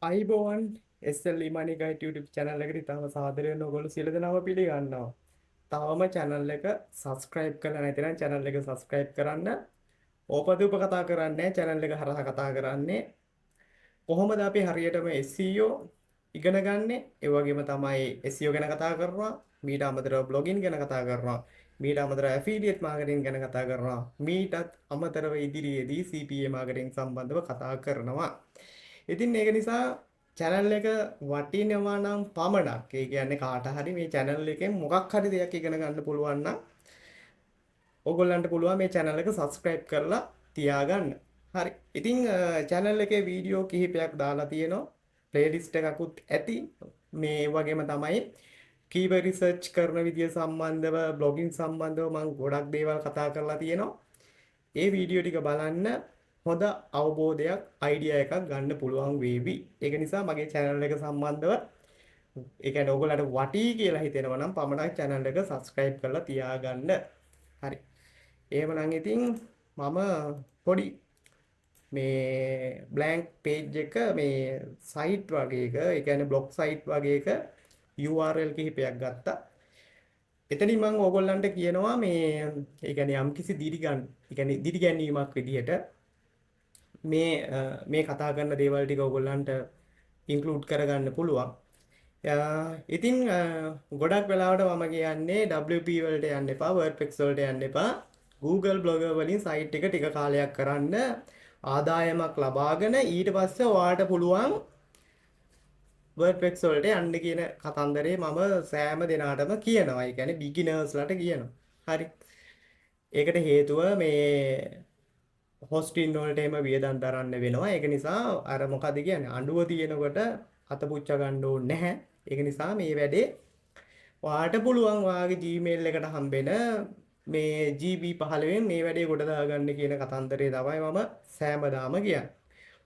අයිබෝවන් එස්සල් මනිකයිට YouTube channel එකට ඉතාම සාදරයෙන් ඔයගොල්ලෝ සියලු දෙනාම පිළිගන්නවා. තවම channel එක subscribe කරලා නැතිනම් channel එක subscribe කරන්න. ඕපදූප කතා කරන්නේ channel එක හරහා කතා කරන්නේ. කොහොමද අපි හරියටම SEO ඉගෙන ගන්නෙ? ඒ වගේම තමයි SEO ගැන කතා කරනවා. මීට අමතරව blogging ගැන කතා කරනවා. මීට අමතරව affiliate marketing ගැන කතා කරනවා. මීටත් අමතරව ඉදිරියේදී CPA marketing සම්බන්ධව කතා කරනවා. ඉතින් ඒක නිසා channel එක වටිනවා නම් පමණක් ඒ කියන්නේ කාට හරි මේ channel එකෙන් මොකක් හරි දෙයක් ඉගෙන ගන්න පුළුවන් නම් ඕගොල්ලන්ට පුළුවන් මේ channel එක subscribe කරලා තියාගන්න. හරි. ඉතින් channel එකේ වීඩියෝ කිහිපයක් දාලා තියෙනවා. playlist එකකුත් ඇති. මේ වගේම තමයි keyword research කරන විදිය සම්බන්ධව blogging සම්බන්ධව මම ගොඩක් දේවල් කතා කරලා තියෙනවා. ඒ වීඩියෝ ටික බලන්න හොඳ අවබෝධයක් අයිඩියා එකක් ගන්න පුළුවන් වේවි. ඒක නිසා මගේ channel එක සම්බන්ධව ඒ කියන්නේ ඕගොල්ලන්ට වටී කියලා හිතෙනවා නම් පමණක් channel එක subscribe කරලා තියාගන්න. හරි. එහෙමනම් ඉතින් මම පොඩි මේ blank page එක මේ site වගේ එක, ඒ කියන්නේ blog site වගේ එක URL කිහිපයක් ගත්තා. එතනින් මම ඕගොල්ලන්ට කියනවා මේ ඒ කියන්නේ යම්කිසි දිරිගැන්වීමක් විදිහට මේ කතා කරන දේවල් ටික ඕගොල්ලන්ට ඉන්ක්ලූඩ් කරගන්න පුළුවන්. ඉතින් ගොඩක් වෙලාවට මම කියන්නේ WP වලට යන්න එපා, WordPress වලට යන්න එපා. Google Blogger වලින් site එක ටික කාලයක් කරන්න ආදායමක් ලබාගෙන ඊට පස්සේ ඔයාලට පුළුවන් WordPress වලට යන්න කියන කතන්දරේ මම සෑම දිනාටම කියනවා. ඒ කියන්නේ beginnersලට කියනවා. හරි. ඒකට හේතුව මේ හොස්ටින් වලට එහෙම වියදම් දරන්න වෙනවා. ඒක නිසා අර මොකද කියන්නේ අඬුව තියෙනකොට අත පුච්ච ගන්න ඕනේ නැහැ. ඒක නිසා මේ වැඩේ ඔයාට පුළුවන් ඔයාගේ Gmail එකට හම්බෙන මේ GB 15න් මේ වැඩේ කොට දාගන්න කියන කතන්දරේ තමයි මම සෑමදාම කියන්නේ.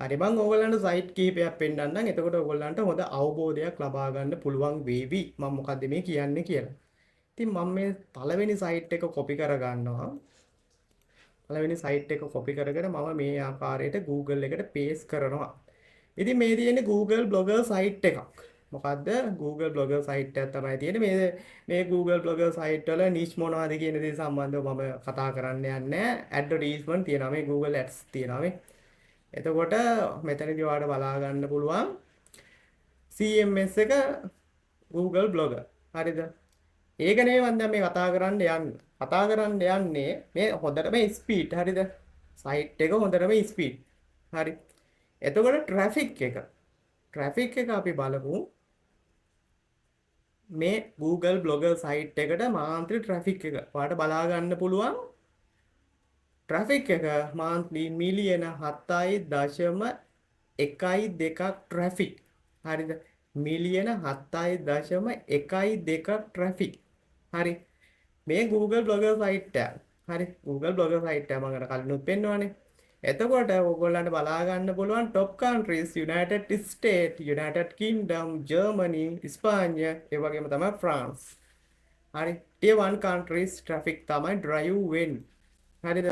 හරි මම ඕගොල්ලන්ට සයිට් කිහිපයක් පෙන්නන්නම්. එතකොට ඕගොල්ලන්ට හොඳ අවබෝධයක් ලබා ගන්න පුළුවන් වේවි. මම මොකද්ද මේ කියන්නේ කියලා. ඉතින් මම මේ පළවෙනි සයිට් එක කොපි කර ගන්නවා. පළවෙනි සයිට් එක කොපි කරගෙන මම මේ ආකාරයට Google එකට paste කරනවා. ඉතින් මේ තියෙන්නේ Google Blogger site එකක්. මොකද්ද? Google Blogger site එකක් තමයි තියෙන්නේ. මේ Google Blogger site වල niche මොනවද කියන දේ සම්බන්ධව මම කතා කරන්න යන්නේ. advertisement තියෙනවා. මේ Google Ads තියෙනවා මේ. එතකොට මෙතනදී ඔයාලට බලා ගන්න පුළුවන් CMS එක Google Blogger. හරිද? ඒක නෙවෙයි මම දැන් මේ කතා කරන්න යන්නේ. කතා කරන්න යන්නේ මේ හොඳටම ස්පීඩ්. හරිද? සයිට් එක හොඳටම ස්පීඩ්. හරි. එතකොට ට්‍රැෆික් එක. ට්‍රැෆික් එක අපි බලමු. මේ Google Blogger site එකට මාන්ත්‍රි ට්‍රැෆික් එක. ඔයාලට බලා ගන්න පුළුවන් ට්‍රැෆික් එක මාන්ත්ලි මිලියන 7.12ක් ට්‍රැෆික්. හරිද? මිලියන 7.12ක් ට්‍රැෆික්. හරි. මේ Google Blogger site එක. හරි. Google Blogger site එක මම අර කලිනුත් පෙන්වන්නේ. එතකොට ඕගොල්ලන්ට බලා ගන්න පුළුවන් top countries United States, United Kingdom, Germany, ස්පාඤ්ඤ, ඒ වගේම තමයි France. හරි. tier 1 countries traffic තමයි drive වෙන්නේ. හරිද?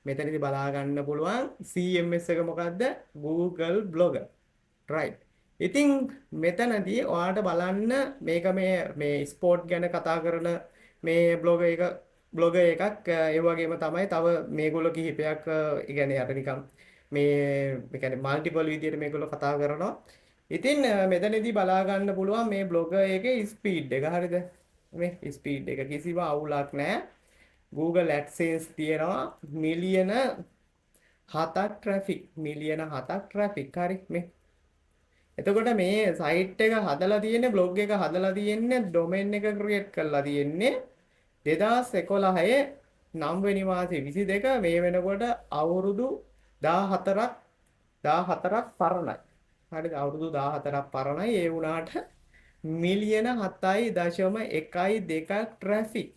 මෙතනදී බලා ගන්න පුළුවන් CMS එක මොකද්ද? Google Blogger. right. ඉතින් මෙතනදී ඔයාලට බලන්න මේක මේ ස්පෝර්ට් ගැන කතා කරන මේ බ්ලොග එකක් ඒ වගේම තමයි තව මේගොල්ලෝ කිහිපයක් ඒ කියන්නේ අර නිකන් මේ කියන්නේ মালටිපල් විදියට මේගොල්ලෝ කතා කරනවා. ඉතින් මෙතනදී බලා ගන්න පුළුවන් මේ බ්ලොග එකේ ස්පීඩ් එක. හරිද? මේ ස්පීඩ් එක කිසිම අවුලක් නැහැ. Google AdSense තියෙනවා මිලියන 7ක් ට්‍රැෆික්. මිලියන 7ක් ට්‍රැෆික්. හරි මේ එතකොට මේ සයිට් එක හදලා තියෙන්නේ බ්ලොග් එක හදලා තියෙන්නේ ඩොමේන් එක ක්‍රියේට් කරලා තියෙන්නේ 2011 9 වෙනි මාසේ 22 මේ වෙනකොට අවුරුදු 14ක් පරණයි. හරිද? අවුරුදු 14ක් පරණයි. ඒ වුණාට මිලියන 7.12ක් ට්‍රැෆික්.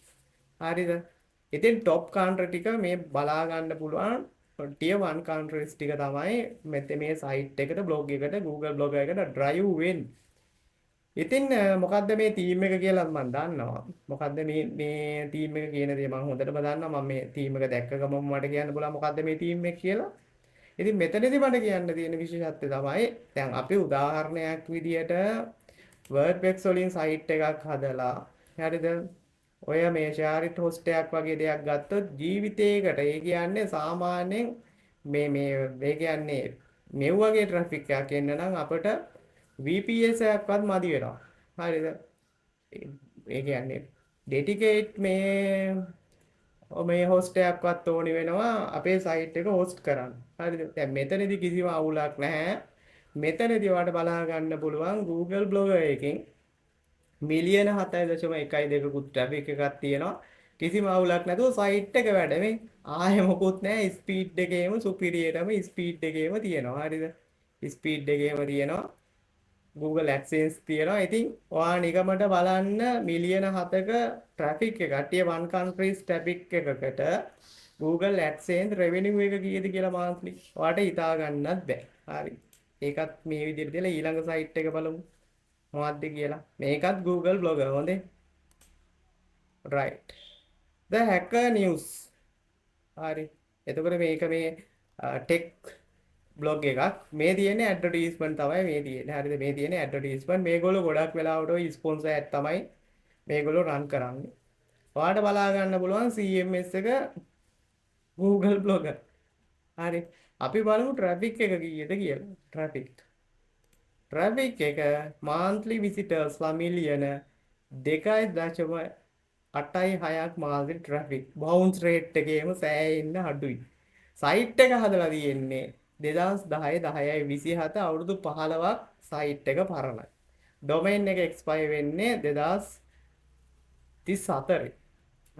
හරිද? ඉතින් টপ කන්ට්‍රි ටික මේ බලා ගන්න පුළුවන් tier 1 countries ටික තමයි මෙතන මේ site එකට blog එකට Google blog එකකට drive වෙන්නේ. ඉතින් මොකද්ද මේ team එක කියලා මම දන්නවා. මොකද්ද මේ team එක කියන දේ මම හොඳටම දන්නවා. මම මේ team එක දැක්ක ගමන් මට කියන්න පුළුවන් මොකද්ද මේ team එක කියලා. ඉතින් මෙතනදී මට කියන්න තියෙන විශේෂත්වය තමයි දැන් අපි උදාහරණයක් විදියට WordPress වලින් සයිට් එකක් හදලා හරිද? ඔය මේ ෂෙයාරිට් හොස්ට් එකක් වගේ දෙයක් ගත්තොත් ජීවිතේකට ඒ කියන්නේ සාමාන්‍යයෙන් මේ කියන්නේ මේ වගේ ට්‍රැෆික් එකක් එන්න නම් අපිට VPS එකක්වත් මදි වෙනවා. හරිද? ඒ කියන්නේ ඩෙඩිකේට් මේ හොස්ට් එකක්වත් ඕනි වෙනවා අපේ සයිට් එක හොස්ට් කරන්න. හරිද? දැන් මෙතනදී කිසිම අවුලක් නැහැ. මෙතනදී ඔයාලට බලා ගන්න පුළුවන් Google Blogger එකකින් මිලියන 7.1.2කුත් ට්‍රැෆික් එකක් තියෙනවා. කිසිම අවුලක් නැතුව සයිට් එක වැඩ මේ. ආයෙ මොකුත් නැහැ. ස්පීඩ් එකේම සුපිරියටම ස්පීඩ් එකේම තියෙනවා. හරිද? ස්පීඩ් එකේම තියෙනවා. Google AdSense තියෙනවා. ඉතින් ඔයා නිකමට බලන්න මිලියන 7ක ට්‍රැෆික් එක කට්ටිය one countries ට්‍රැෆික් එකකට Google AdSense revenue එක කීයද කියලා monthly ඔයාට හිතා ගන්නත් බෑ. හරි. ඒකත් මේ විදිහට දෙලා ඊළඟ සයිට් එක බලමු. මොකක්ද කියලා. මේකත් Google Blogger හොඳේ. right. The Hacker News. හරි. එතකොට මේක මේ ටෙක් බ්ලොග් එකක් මේ තියෙන්නේ ඇඩ්වර්ටයිස්මන්ට් තමයි මේ තියෙන්නේ. හරිද? මේ තියෙන්නේ ඇඩ්වර්ටයිස්මන්ට්. මේගොල්ලෝ ගොඩක් වෙලාවට ඔය ස්පොන්සර් ඇඩ් තමයි මේගොල්ලෝ රන් කරන්නේ. ඔයාලට බලා ගන්න පුළුවන් CMS එක Google Blogger. හරි. අපි බලමු ට්‍රැෆික් එක කීයද කියලා. ට්‍රැෆික් එක monthly visitors ලා මිලියන 2.86ක් මාසෙ ට්‍රැෆික්. bounce rate එකේම සෑහෙන්න අඩුයි. සයිට් එක හදලා තියෙන්නේ 2010 අවුරුදු 15ක් සයිට් එක පරණයි. ඩොමේන් එක එක්ස්පයර් වෙන්නේ 2034.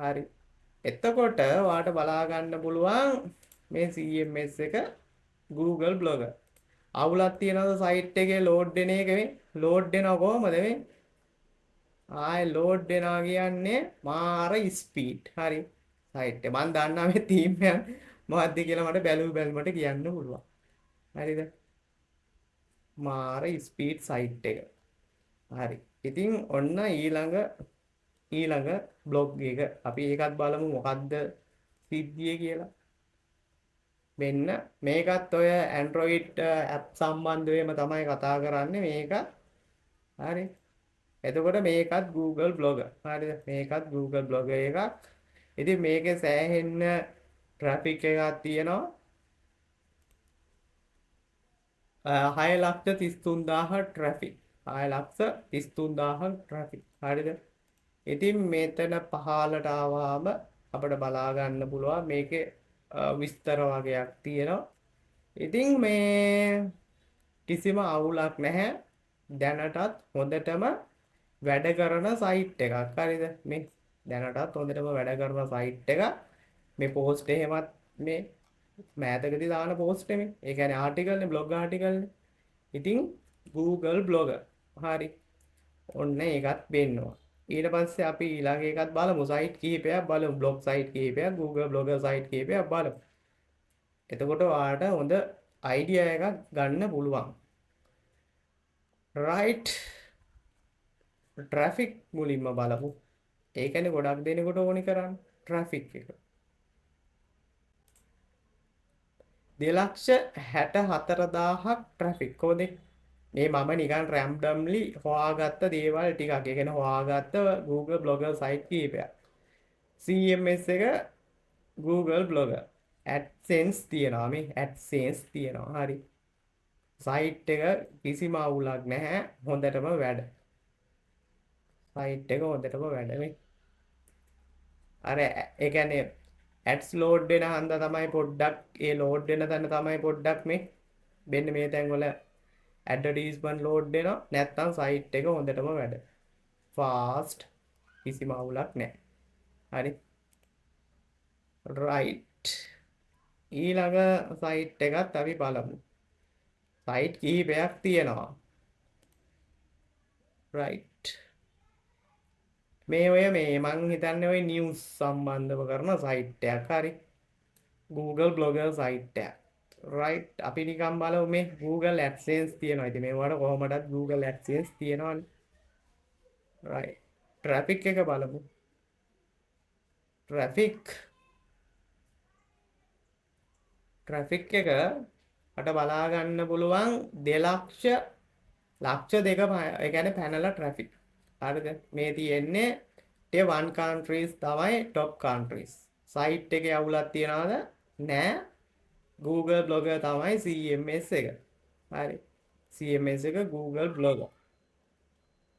හරි. එතකොට ඔයාලට බලා ගන්න පුළුවන් මේ CMS එක Google Blogger. අවුලක් තියනවද සයිට් එකේ ලෝඩ් වෙන එක මේ? ලෝඩ් වෙනව කොහමද මේ? ආයේ ලෝඩ් වෙනවා කියන්නේ මාර ස්පීඩ්. හරි. සයිට් එක මම දන්නවා මේ තීම් එක මොකද්ද කියලා මට බැලුමට කියන්න පුළුවන්. හරිද? මාර ස්පීඩ් සයිට් එක. හරි. ඉතින් ඔන්න ඊළඟ බ්ලොග් එක අපි ඒකත් බලමු මොකද්ද සිද්ධිය කියලා. මෙන්න මේකත් ඔය Android app සම්බන්ධවම තමයි කතා කරන්නේ මේක. හරි. එතකොට මේකත් Google Blogger. හරිද? මේකත් Google Blogger එකක්. ඉතින් මේකේ සෑහෙන්න ට්‍රැෆික් එකක් තියෙනවා. 6,33,000 ට්‍රැෆික්. 6,33,000 ට්‍රැෆික්. හරිද? ඉතින් මෙතන පහලට ආවම අපිට බලා ගන්න පුළුවන් මේකේ විස්තර වගේක් තියෙනවා. ඉතින් මේ කිසිම අවුලක් නැහැ. දැනටත් හොඳටම වැඩ කරන සයිට් එකක්. හරිද? මේ දැනටත් හොඳටම වැඩ කරන සයිට් එක. මේ පෝස්ට් එහෙමත් මේ මෑතකදී දාන පෝස්ට් මේ. ඒ කියන්නේ ආටිකල් නේ, බ්ලොග් ආටිකල් නේ. ඉතින් Google Blogger. හරි. ඔන්න ඒකත් වෙන්නවා. ඊට පස්සේ අපි ඊළඟ එකත් බලමු සයිට් කිහිපයක් බලමු බ්ලොග් සයිට් කිහිපයක් Google Blogger සයිට් කිහිපයක් බලමු. එතකොට ඔයාලට හොඳ අයිඩියා එකක් ගන්න පුළුවන්. right. ට්‍රැෆික් මුලින්ම බලමු. ඒ කියන්නේ ගොඩක් දෙනෙකුට ඕනි කරන්නේ ට්‍රැෆික් එක. 2,64,000ක් ට්‍රැෆික් කොහොමද? මේ මම නිකන් රැන්ඩම්ලි හොයාගත්ත දේවල් ටිකක්. ඒ කියන්නේ හොයාගත්ත Google Blogger සයිට් කිහිපයක්. CMS එක Google Blogger. AdSense තියෙනවා මේ AdSense තියෙනවා. හරි. සයිට් එක කිසිම අවුලක් නැහැ. හොඳටම වැඩ. සයිට් එක හොඳටම වැඩ මේ. අර ඒ කියන්නේ ads load වෙන හන්ද තමයි පොඩ්ඩක් ඒ load වෙන තැන තමයි පොඩ්ඩක් මේ මෙන්න මේ තැන් වල ඇඩ්වර්ටයිස්මන්ට් ලෝඩ් වෙනවා. නැත්නම් සයිට් එක හොඳටම වැඩ. ෆාස්ට් කිසිම අවුලක් නැහැ. හරි. right. ඊළඟ සයිට් එකත් අපි බලමු. සයිට් කිහිපයක් තියෙනවා. right. මේ මං හිතන්නේ ඔය නිවුස් සම්බන්ධව කරන සයිට් එකක්. හරි. Google Blogger සයිට් එකක්. right. අපි නිකන් බලමු මේ Google AdSense තියෙනවා. ඉතින් මේවට කොහොමදත් Google AdSense තියෙනවනේ. right. traffic එක බලමු. traffic එක අට බලා ගන්න පුළුවන් 2 ලක්ෂ 2 ඒ කියන්නේ පැනලා ට්‍රැෆික්. හරිද? මේ තියෙන්නේ tier 1 countries තමයි top countries. site එකේ අවුලක් තියනවද? නෑ. Google Blogger තමයි CMS එක. හරි. CMS එක Google Blogger.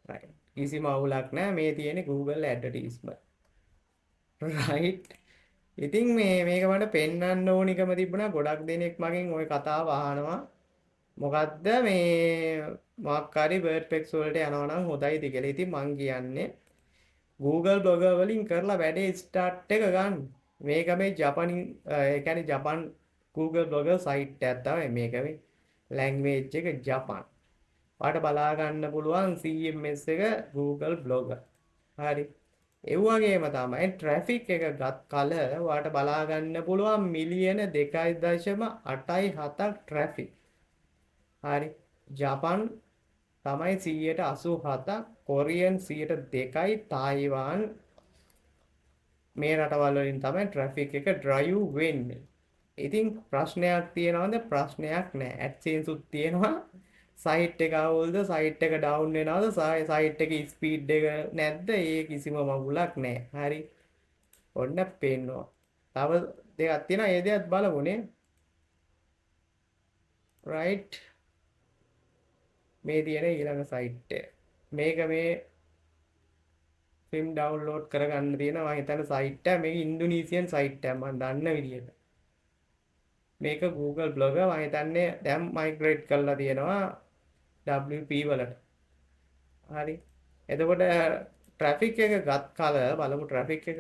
right. කිසිම අවුලක් නෑ. මේ තියෙන්නේ Google advertisement. right. ඉතින් මේක මට පෙන්වන්න ඕනිකම තිබුණා. ගොඩක් දෙනෙක් මගෙන් ওই කතාව අහනවා. මොකද්ද මේ මොකක් හරි WordPress වලට යනවා නම් හොඳයිද කියලා. ඉතින් මං කියන්නේ Google Blogger වලින් කරලා වැඩේ ස්ටාර්ට් එක ගන්න. මේක මේ ජපනින් ඒ කියන්නේ ජපන් Google Blogger site එකක් තමයි මේක මේ language එක ජපන්. ඔයාලට බලා ගන්න පුළුවන් CMS එක Google Blogger. හරි. ඒ වගේම තමයි traffic එක ගත් කල ඔයාලට බලා ගන්න පුළුවන් මිලියන 2.87ක් traffic. හරි. ජපන් තමයි 187ක්, කොරියන් 2%යි, තායිවාන් මේ රටවල් වලින් තමයි ට්‍රැෆික් එක ඩ්‍රයිව් වෙන්නේ. ඉතින් ප්‍රශ්නයක් තියෙනවද? ප්‍රශ්නයක් නැහැ. AdSense උත් තියෙනවා. සයිට් එක අවුල්ද? සයිට් එක ඩවුන් වෙනවද? සයිට් එකේ ස්පීඩ් එක නැද්ද? ඒ කිසිම මගුලක් නැහැ. හරි. ඔන්න පේනවා. තව දෙකක් තියෙනවා. ඒ දෙකත් බලමුනේ. right. මේ තියෙන ඊළඟ සයිට් එක. මේක මේ ෆිල්ම් ඩවුන්ලෝඩ් කරගන්න තියෙන මම හිතන සයිට් එක. මේක ඉන්දුනීසියන් සයිට් එකක් මම දන්න විදිහට. මේක Google Blogger මම හිතන්නේ දැන් මයිග්‍රේට් කරලා තියෙනවා WP වලට. හරි. එතකොට ට්‍රැෆික් එක ගත් කල බලමු ට්‍රැෆික් එක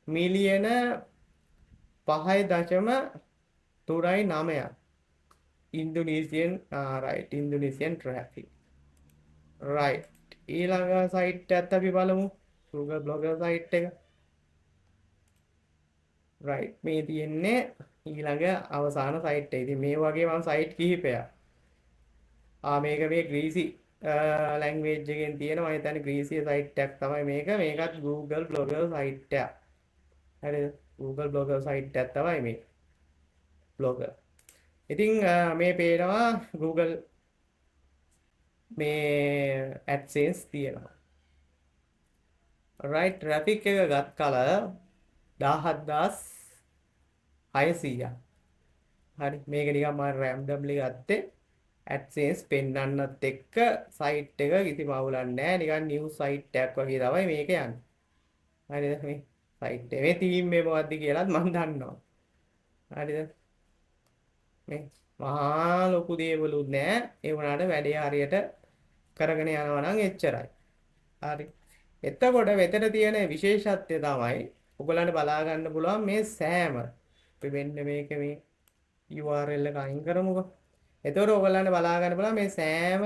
මිලියන 5.9ක් ඉන්දුනීසියන් right ඉන්දුනීසියන් ට්‍රැෆික්. right. ඊළඟ සයිට් එකත් අපි බලමු. Google Blogger සයිට් එක. right. මේ තියෙන්නේ ඊළඟ අවසාන සයිට් එක. ඉතින් මේ වගේ මම සයිට් කිහිපයක්. මේක මේ ග්‍රීසි ලැන්ග්වේජ් එකෙන් තියෙන මම හිතන්නේ ග්‍රීසි සයිට් එකක් තමයි මේක. මේකත් Google Blogger සයිට් එකක්. හරිද? Google Blogger සයිට් එකක් තමයි මේ. Blogger. ඉතින් මේ පේනවා Google මේ AdSense තියෙනවා. right. traffic එක ගත් කල 17600ක්. හරි. මේක නිකන් මම randomly ගත්තේ. AdSense පෙන්වන්නත් එක්ක සයිට් එක කිසිම අවුලක් නැහැ. නිකන් නිවුස් සයිට් එකක් වගේ තමයි මේක යන්නේ. හරිද? මේ සයිට් එක මේ තීම් මේ මොකද්ද කියලාත් මම දන්නවා. හරිද? මේ මහා ලොකු දේවලුත් නැහැ. ඒ වුණාට වැඩේ හරියට කරගෙන යනවා නම් එච්චරයි. හරි. එතකොට මෙතන තියෙන විශේෂත්වය තමයි ඔයගලන්ට බලා ගන්න පුළුවන් මේ සෑම අපි වෙන්න මේක මේ URL එක අයින් කරමුකෝ. එතකොට ඔයගලන්ට බලා ගන්න පුළුවන් මේ සෑම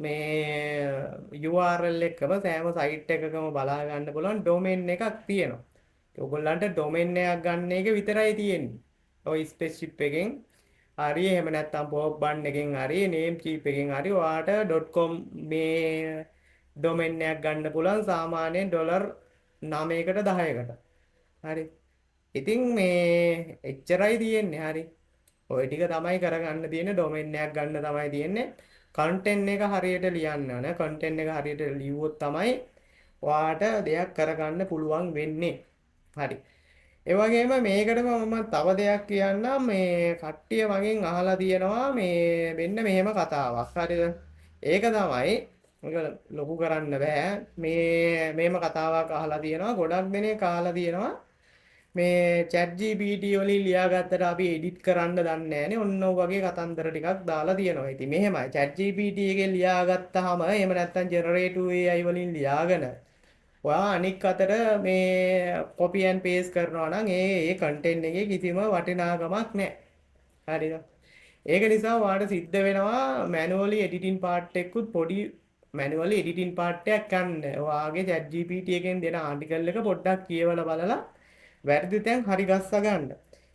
මේ URL එකම සෑම සයිට් එකකම බලා ගන්න පුළුවන් ඩොමේන් එකක් තියෙනවා. ඔයගලන්ට ඩොමේන් එකක් ගන්න එක විතරයි තියෙන්නේ. ඔය ස්පෙસિෆික් එකෙන් හරි එහෙම නැත්නම් පොප් බන් එකෙන් හරි name cheap එකෙන් හරි ඔයාට .com මේ ඩොමේන් එකක් ගන්න පුළුවන් සාමාන්‍යයෙන් ඩොලර් 9කට 10කට. හරි. ඉතින් මේ එච්චරයි තියෙන්නේ. හරි. ඔය ටික තමයි කරගන්න තියෙන්නේ. ඩොමේන් එකක් ගන්න තමයි තියෙන්නේ. කන්ටෙන්ට් එක හරියට ලියන්න ඕනේ. කන්ටෙන්ට් එක හරියට ලියුවොත් තමයි ඔයාට දෙයක් කරගන්න පුළුවන් වෙන්නේ. හරි. ඒ වගේම මේකටම මම තව දෙයක් කියන්නම්. මේ කට්ටිය මගෙන් අහලා තියෙනවා මේ මෙන්න මෙහෙම කතාවක්. හරිද? ඒක තමයි මේක ලොකු කරන්න බෑ. මේම කතාවක් අහලා තියෙනවා. ගොඩක් දෙනෙක් අහලා තියෙනවා. මේ chat GPT වලින් ලියාගත්තට අපි edit කරන්න දන්නේ නැහනේ. ඔන්න ඔය වගේ කතන්දර ටිකක් දාලා තියෙනවා. ඉතින් මෙහෙමයි chat GPT එකෙන් ලියාගත්තාම එහෙම නැත්නම් generative AI වලින් ලියාගෙන ඔයා අනික් අතට මේ copy and paste කරනවා නම් ඒ content එකේ කිසිම වටිනාකමක් නැහැ. හරිද? ඒක නිසා ඔයාට සිද්ධ වෙනවා manually editing part එකකුත් පොඩි manually editing part එකක් ගන්න. ඔයාගේ chat GPT එකෙන් දෙන article එක පොඩ්ඩක් කියවලා බලලා වැරදි තැන් හරි ගස්සා ගන්න.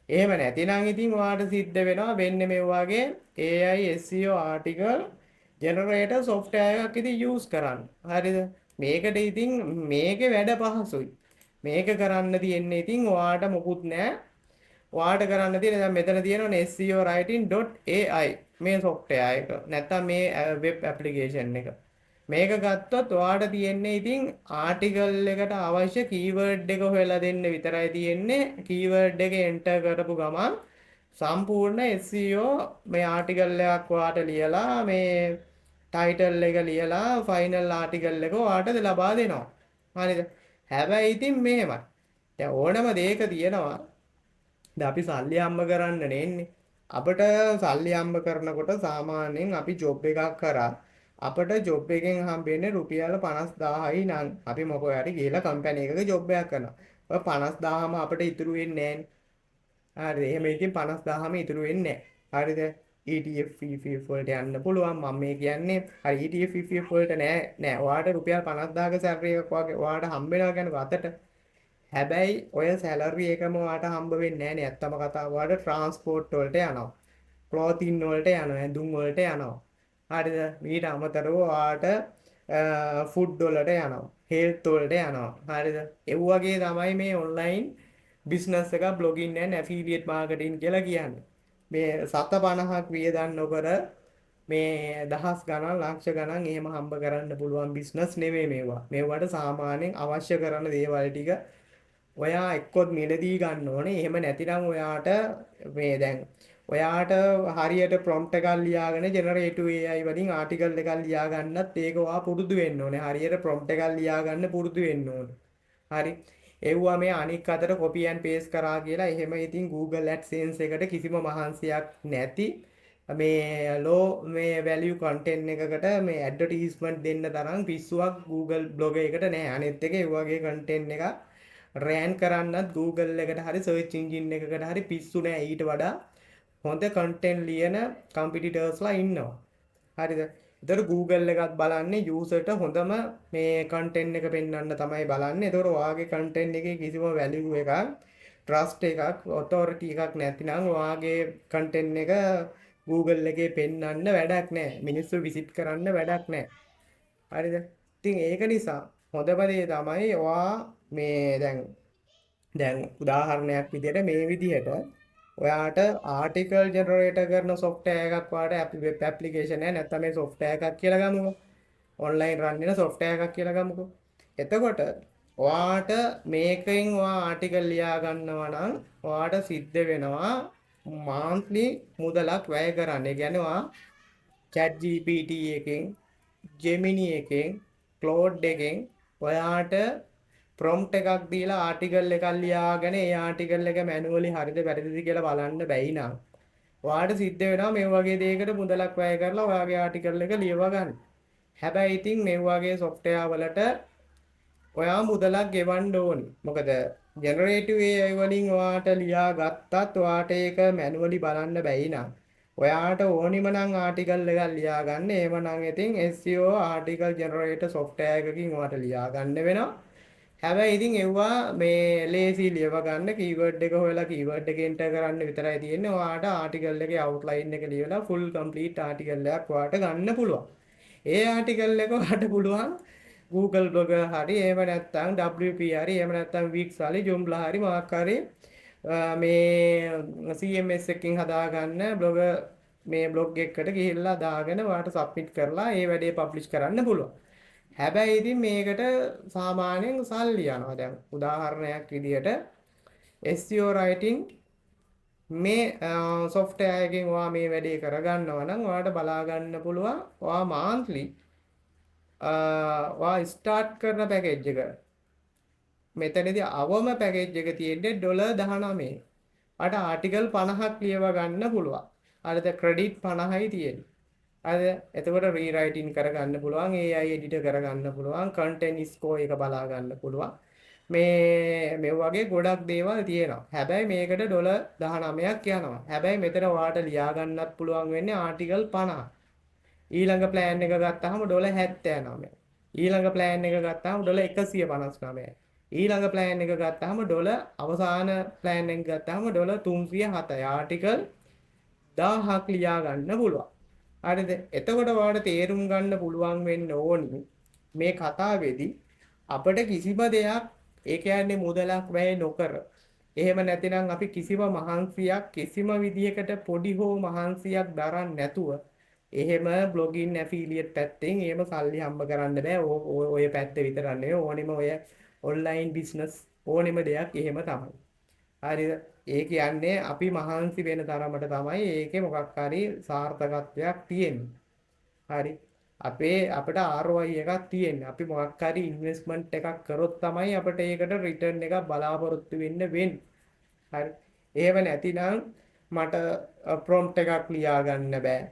එහෙම නැතිනම් ඉතින් ඔයාට සිද්ධ වෙනවා වෙන්නේ මේ වගේ AI SEO article generator software එකක් ඉතින් use කරන්න. හරිද? මේකට ඉතින් මේකේ වැඩ පහසුයි. මේක කරන්න තියෙන්නේ ඉතින් ඔයාට මොකුත් නැහැ. ඔයාට කරන්න තියෙන දැන් මෙතන තියෙනවනේ SEOwriting.ai මේ software එක. නැත්තම් මේ web application එක. මේක ගත්තොත් ඔයාට තියෙන්නේ ඉතින් ආටිකල් එකට අවශ්‍ය කීවර්ඩ් එක හොයලා දෙන්න විතරයි තියෙන්නේ. කීවර්ඩ් එක එන්ටර් කරපු ගමන් සම්පූර්ණ SEO මේ ආටිකල් එකක් ඔයාට ලියලා මේ ටයිටල් එක ලියලා ෆයිනල් ආටිකල් එක ඔයාට ලබා දෙනවා. හරිද? හැබැයි ඉතින් මෙහෙමයි. දැන් ඕනම දෙයක තියෙනවා දැන් අපි සල්ලි හම්බ කරන්න නෙන්නේ. අපිට සල්ලි හම්බ කරනකොට සාමාන්‍යයෙන් අපි ජොබ් එකක් කරා අපිට ජොබ් එකෙන් හම්බෙන්නේ රුපියල් 50000යි නම් අපි මොකෝ හරි ගිහලා කම්පැනි එකක ජොබ් එකක් කරනවා. ඔය 50000ම අපිට ඉතුරු වෙන්නේ නැහැ. හරිද? එහෙම ඉතින් 50000ම ඉතුරු වෙන්නේ නැහැ. හරිද? ETF FIF වලට යන්න පුළුවන්. මම මේ කියන්නේ හරි ETF FIF වලට නෑ. ඔයාට රුපියල් 50000ක සැලරි එකක් වගේ ඔයාට හම්බ වෙනවා කියන්නේ අතට. හැබැයි ඔය සැලරි එකම ඔයාට හම්බ වෙන්නේ නැහැ නේ. ඇත්තම කතාව ඔයාට ට්‍රාන්ස්පෝර්ට් වලට යනවා. ක්ලෝතින් වලට යනවා. ඇඳුම් වලට යනවා. හරිද? ඊට අමතරව ඔයාට ෆුඩ් වලට යනවා. හෙල්ත් වලට යනවා. හරිද? ඒ වගේ තමයි මේ ඔන්ලයින් බිස්නස් එක බ්ලොගින් and ඇෆිලියේට් මාකටිං කියලා කියන්නේ. මේ 750ක් වියදම් නොකර මේ දහස් ගණන් ලක්ෂ ගණන් එහෙම හම්බ කරන්න පුළුවන් බිස්නස් නෙවෙයි මේවා. මේවට සාමාන්‍යයෙන් අවශ්‍ය කරන දේවල් ටික ඔයා එක්කොත් මිලදී ගන්න ඕනේ. එහෙම නැතිනම් ඔයාට මේ දැන් ඔයාට හරියට ප්‍රොම්ප්ට් එකක් ලියාගෙන ජෙනරේටිව් AI වලින් ආටිකල් එකක් ලියා ගන්නත් ඒක ඔයා පුරුදු වෙන්න ඕනේ. හරියට ප්‍රොම්ප්ට් එකක් ලියා ගන්න පුරුදු වෙන්න ඕනේ. හරි. එව්වා මේ අනික් අතට copy and paste කරා කියලා එහෙම ඉතින් Google AdSense එකට කිසිම මහන්සියක් නැති මේ low මේ value content එකකට මේ advertisement දෙන්න තරම් පිස්සුවක් Google blog එකකට නැහැ. අනිත් එක ඒ වගේ content එකක් රෑන් කරන්නත් Google එකට හරි search engine එකකට හරි පිස්සු නෑ. ඊට වඩා හොඳ content ලියන competitorsලා ඉන්නවා. හරිද? ඒතර Google එකත් බලන්නේ userට හොඳම මේ content එක පෙන්වන්න තමයි බලන්නේ. ඒතර ඔයාගේ content එකේ කිසිම value එකක්, trust එකක්, authority එකක් නැතිනම් ඔයාගේ content එක Google එකේ පෙන්වන්න වැඩක් නැහැ. මිනිස්සු visit කරන්න වැඩක් නැහැ. හරිද? ඉතින් ඒක නිසා හොඳම දේ තමයි ඔයා මේ දැන් උදාහරණයක් විදිහට මේ විදිහට ඔයාට ආටිකල් ජෙනරේටර් කරන software එකක් ඔයාට web application එක නැත්නම් මේ software එකක් කියලා ගමුකෝ. online run වෙන software එකක් කියලා ගමුකෝ. එතකොට ඔයාට මේකෙන් ඔයා ආටිකල් ලියා ගන්නවා නම් ඔයාට සිද්ධ වෙනවා monthly මුදලක් වැය කරන්න. ඒ කියන්නේ ඔයා chat GPT එකෙන් Gemini එකෙන් Claude එකෙන් ඔයාට ප්‍රොම්ප්ට් එකක් දීලා ආටිකල් එකක් ලියාගෙන ඒ ආටිකල් එක මැනුවලි හරිද වැරදිද කියලා බලන්න බැයි නම් ඔයාට සිද්ධ වෙනවා මේ වගේ දෙයකට මුදලක් වැය කරලා ඔයාගේ ආටිකල් එක ලියව ගන්න. හැබැයි ඉතින් මේ වගේ software වලට ඔයා මුදලක් ගෙවන්න ඕනි. මොකද ජෙනරේටිව් AI වලින් ඔයාට ලියා ගත්තත් ඔයාට ඒක මැනුවලි බලන්න බැයි නම් ඔයාට ඕනිම නම් ආටිකල් එකක් ලියා ගන්න. එහෙම නම් ඉතින් SEO ආටිකල් ජෙනරේටර් software එකකින් ඔයාට ලියා ගන්න වෙනවා. හැබැයි ඉතින් එව්වා මේ ලේසි ලියව ගන්න කීවර්ඩ් එක හොයලා කීවර්ඩ් එක එන්ටර් කරන්න විතරයි තියෙන්නේ. ඔයාට ආටිකල් එකේ අවුට්ලයින් එක ලියලා ෆුල් කම්ප්ලීට් ආටිකල් එකක් ඔයාට ගන්න පුළුවන්. ඒ ආටිකල් එක ඔයාට පුළුවන් Google Blogger හරි එහෙම නැත්නම් WP හරි එහෙම නැත්නම් Wix හරි Joomla හරි මොකක් හරි මේ CMS එකකින් හදාගන්න මේ blog එකකට ගිහිල්ලා දාගෙන ඔයාට සබ්මිට් කරලා ඒ වැඩේ පබ්ලිෂ් කරන්න පුළුවන්. හැබැයි ඉතින් මේකට සාමාන්‍යයෙන් සල්ලි යනවා. දැන් උදාහරණයක් විදිහට SEO writing මේ software එකකින් ඔයා මේ වැඩේ කරගන්නවා නම් ඔයාට බලා ගන්න පුළුවන් ඔයා monthly ඔයා start කරන package එක මෙතනදී අවම package එක තියෙන්නේ $19. අට ආටිකල් 50ක් ලියව ගන්න පුළුවන්. අරද credit 50යි තියෙන්නේ. අද එතකොට රීරයිටින් කරගන්න පුළුවන් AI එඩිටර් කරගන්න පුළුවන් content score එක බලා ගන්න පුළුවන් මේ වගේ ගොඩක් දේවල් තියෙනවා. හැබැයි මේකට $19ක් යනවා. හැබැයි මෙතන ඔයාට ලියා ගන්නත් පුළුවන් වෙන්නේ ආටිකල් 50. ඊළඟ plan එක ගත්තාම $79. ඊළඟ plan එක ගත්තාම $159. ඊළඟ plan එක ගත්තාම අවසාන plan එක ගත්තාම $307. ආටිකල් 1000ක් ලියා ගන්න පුළුවන්. හරිද? එතකොට ඔයාලට තේරුම් ගන්න පුළුවන් වෙන්න ඕනි මේ කතාවේදී අපිට කිසිම දෙයක් ඒ කියන්නේ මුදලක් වැය නොකර එහෙම නැතිනම් අපි කිසිම මහන්සියක් කිසිම විදියකට පොඩි හෝ මහන්සියක් දරන්නේ නැතුව එහෙම බ්ලොගින් ඇෆිලියට් පැත්තෙන් එහෙම සල්ලි හම්බ කරන්න බෑ. ඔය පැත්ත විතරක් නෙවෙයි ඕනෙම ඔය ඔන්ලයින් බිස්නස් ඕනෙම දෙයක් එහෙම තමයි. හරිද? ඒ කියන්නේ අපි මහන්සි වෙන තරමට තමයි ඒකේ මොකක් හරි සාර්ථකත්වයක් තියෙන්නේ. හරි. අපිට ROI එකක් තියෙන්නේ. අපි මොකක් හරි ඉන්වෙස්ට්මන්ට් එකක් කරොත් තමයි අපිට ඒකට රිටර්න් එකක් බලාපොරොත්තු වෙන්න වෙන්නේ. හරි. එහෙම නැතිනම් මට ප්‍රොම්ප්ට් එකක් ලියා ගන්න බෑ.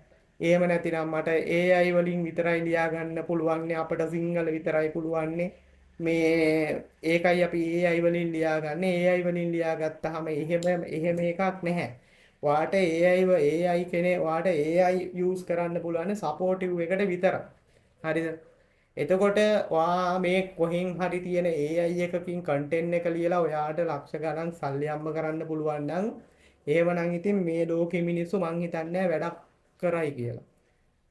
එහෙම නැතිනම් මට AI වලින් විතරයි ලියා ගන්න පුළුවන්නේ අපිට සිංහල විතරයි පුළුවන්නේ. මේ ඒකයි අපි AI වලින් ලියා ගන්න. AI වලින් ලියා ගත්තාම එහෙම එකක් නැහැ. වාට AI කෙනේ වාට AI යූස් කරන්න පුළුවන් සපෝටිව් එකට විතරයි. හරිද? එතකොට වා මේ කොහෙන් හරි තියෙන AI එකකින් කන්ටෙන්ට් එක ලියලා ඔයාට ලක්ෂ ගණන් සල්ලි හම්බ කරන්න පුළුවන් නම් එහෙමනම් ඉතින් මේ ලෝකෙ මිනිස්සු මං හිතන්නේ වැඩක් කරයි කියලා.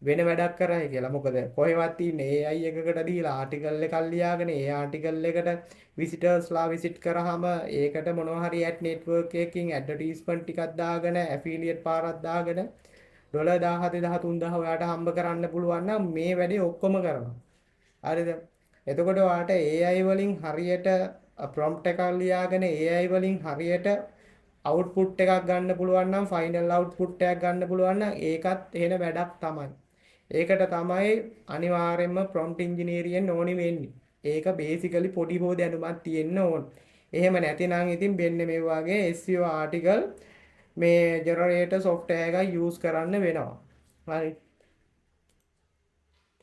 වෙන වැඩක් කරයි කියලා. මොකද කොහෙවත් ඉන්නේ AI එකකට දීලා ආටිකල් එකක් ලියාගෙන ඒ ආටිකල් එකට විසිටර්ස්ලා විසිට් කරාම ඒකට මොනවා හරි ඇඩ් නෙට්වර්ක් එකකින් ඇඩ්වර්ටයිස්මන්ට් ටිකක් දාගෙන ඇෆිලියට් පාරක් දාගෙන ඩොලර් 17 13000 ඔයාට හම්බ කරන්න පුළුවන් නම් මේ වැඩේ ඔක්කොම කරනවා. හරිද? එතකොට ඔයාට AI වලින් හරියට ප්‍රොම්ප්ට් එකක් ලියාගෙන AI වලින් හරියට අවුට්පුට් එකක් ගන්න පුළුවන් නම් ෆයිනල් අවුට්පුට් එකක් ගන්න පුළුවන් නම් ඒකත් එහෙන වැඩක් තමයි. ඒකට තමයි අනිවාර්යයෙන්ම ප්‍රොම්ප්ට් ඉංජිනේරියෙන් ඕනි වෙන්නේ. ඒක බේසිකලි පොඩි හෝ දැනුමක් තියෙන්න ඕන. එහෙම නැතිනම් ඉතින් මෙන්න මේ වගේ SEO ආටිකල් මේ ජෙනරේටර් සොෆ්ට්වෙයාර් එක යූස් කරන්න වෙනවා. හරි.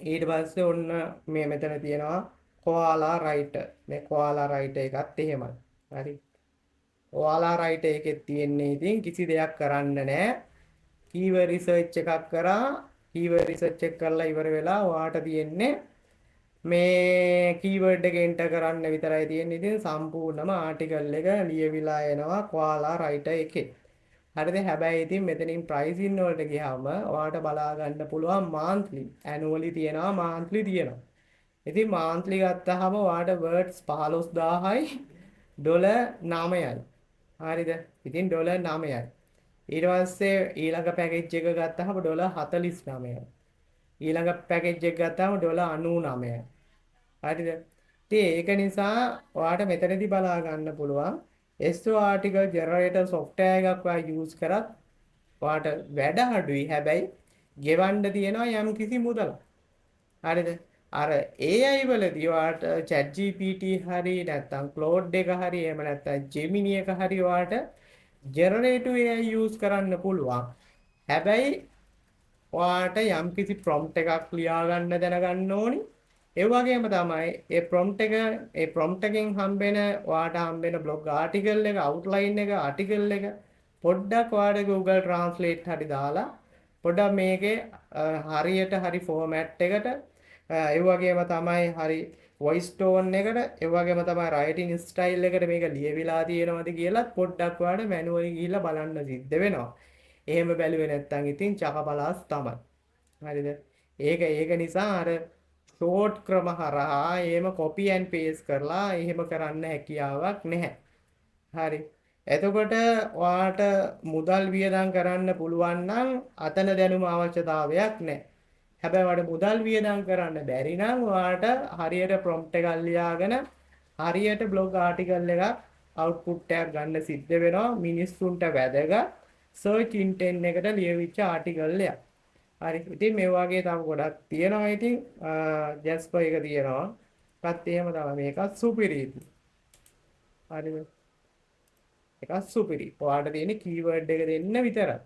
ඊට පස්සේ ඔන්න මේ මෙතන තියෙනවා කොආලා රයිටර්. මේ කොආලා රයිටර් එකත් එහෙමයි. හරි. කොආලා රයිටර් එකේ තියෙන්නේ ඉතින් කිසි දෙයක් කරන්න නැහැ. කීවර්ඩ් රිසර්ච් එකක් කරා කීවර්ඩ් රිසර්ච් එක කරලා ඉවර වෙලා ඔයාට තියෙන්නේ මේ කීවර්ඩ් එක එන්ටර් කරන්න විතරයි තියෙන්නේ. ඉතින් සම්පූර්ණම ආටිකල් එක ලියවිලා එනවා කොආලා රයිටර් එකේ. හරිද? හැබැයි ඉතින් මෙතනින් ප්‍රයිසින් වලට ගියාම ඔයාට බලා ගන්න පුළුවන් මාන්ත්ලි ඇනුවලි තියෙනවා මාන්ත්ලි තියෙනවා. ඉතින් මාන්ත්ලි ගත්තාම ඔයාට වර්ඩ්ස් 15000යි ඩොලර් 9යි. හරිද? ඉතින් ඩොලර් 9යි. ඊට පස්සේ ඊළඟ පැකේජ් එක ගත්තාම ඩොලර් 49යි. ඊළඟ පැකේජ් එක ගත්තාම ඩොලර් 99යි. හරිද? ඉතින් ඒක නිසා ඔයාට මෙතනදී බලා ගන්න පුළුවන් SEO ආටිකල් ජෙනරේටර් සොෆ්ට්වෙයාර් එකක් ඔයා යූස් කරත් ඔයාට වැඩ අඩුයි. හැබැයි ගෙවන්න තියෙනවා යම් කිසි මුදලක්. හරිද? අර AI වලදී ඔයාට ChatGPT හරි නැත්නම් Claude එක හරි එහෙම නැත්නම් Gemini එක හරි ඔයාට ජෙනරේටිව් AI යූස් කරන්න පුළුවන්. හැබැයි ඔයාට යම්කිසි ප්‍රොම්ප්ට් එකක් ලියා ගන්න දැනගන්න ඕනි. ඒ වගේම තමයි ඒ ප්‍රොම්ප්ට් එකෙන් හම්බෙන ඔයාට හම්බෙන බ්ලොග් ආටිකල් එක අවුට්ලයින් එක ආටිකල් එක පොඩ්ඩක් ඔයාට Google Translate හරි දාලා පොඩ්ඩක් මේකේ හරියට හරි ෆෝමැට් එකට ඒ වගේම තමයි හරි වොයිස් ටෝන් එකට ඒ වගේම තමයි රයිටින් ස්ටයිල් එකට මේක ලියවිලා තියෙනවද කියලා පොඩ්ඩක් ඔයාලට මැනුවලි ගිහිල්ලා බලන්න සිද්ධ වෙනවා. එහෙම බැලුවේ නැත්නම් ඉතින් චකපලාස් තමයි. හරිද? ඒක නිසා අර ෂෝට් ක්‍රම හරහා එහෙම කොපි ඇන්ඩ් පේස්ට් කරලා එහෙම කරන්න හැකියාවක් නැහැ. හරි. එතකොට ඔයාට මුදල් වියදම් කරන්න පුළුවන් නම් අතන දැනුම අවශ්‍යතාවයක් නැහැ. හැබැයි ඔයාලට මුදල් වියදම් කරන්න බැරි නම් ඔයාට හරියට ප්‍රොම්ප්ට් එකක් ලියාගෙන හරියට බ්ලොග් ආටිකල් එකක් අවුට්පුට් එකක් ගන්න සිද්ධ වෙනවා මිනිස්සුන්ට වැදගත් සර්ච් ඉන්ටෙන්ට් එකට ලියවිච්ච ආටිකල් එකක්. හරි. ඉතින් මේ වගේ තව ගොඩක් තියෙනවා. ඉතින් ජැස්පර් එක තියෙනවා. ඒකත් එහෙම තමයි. මේකත් සුපිරි. හරිද? ඒකත් සුපිරි. ඔයාලට තියෙන්නේ කීවර්ඩ් එක දෙන්න විතරයි.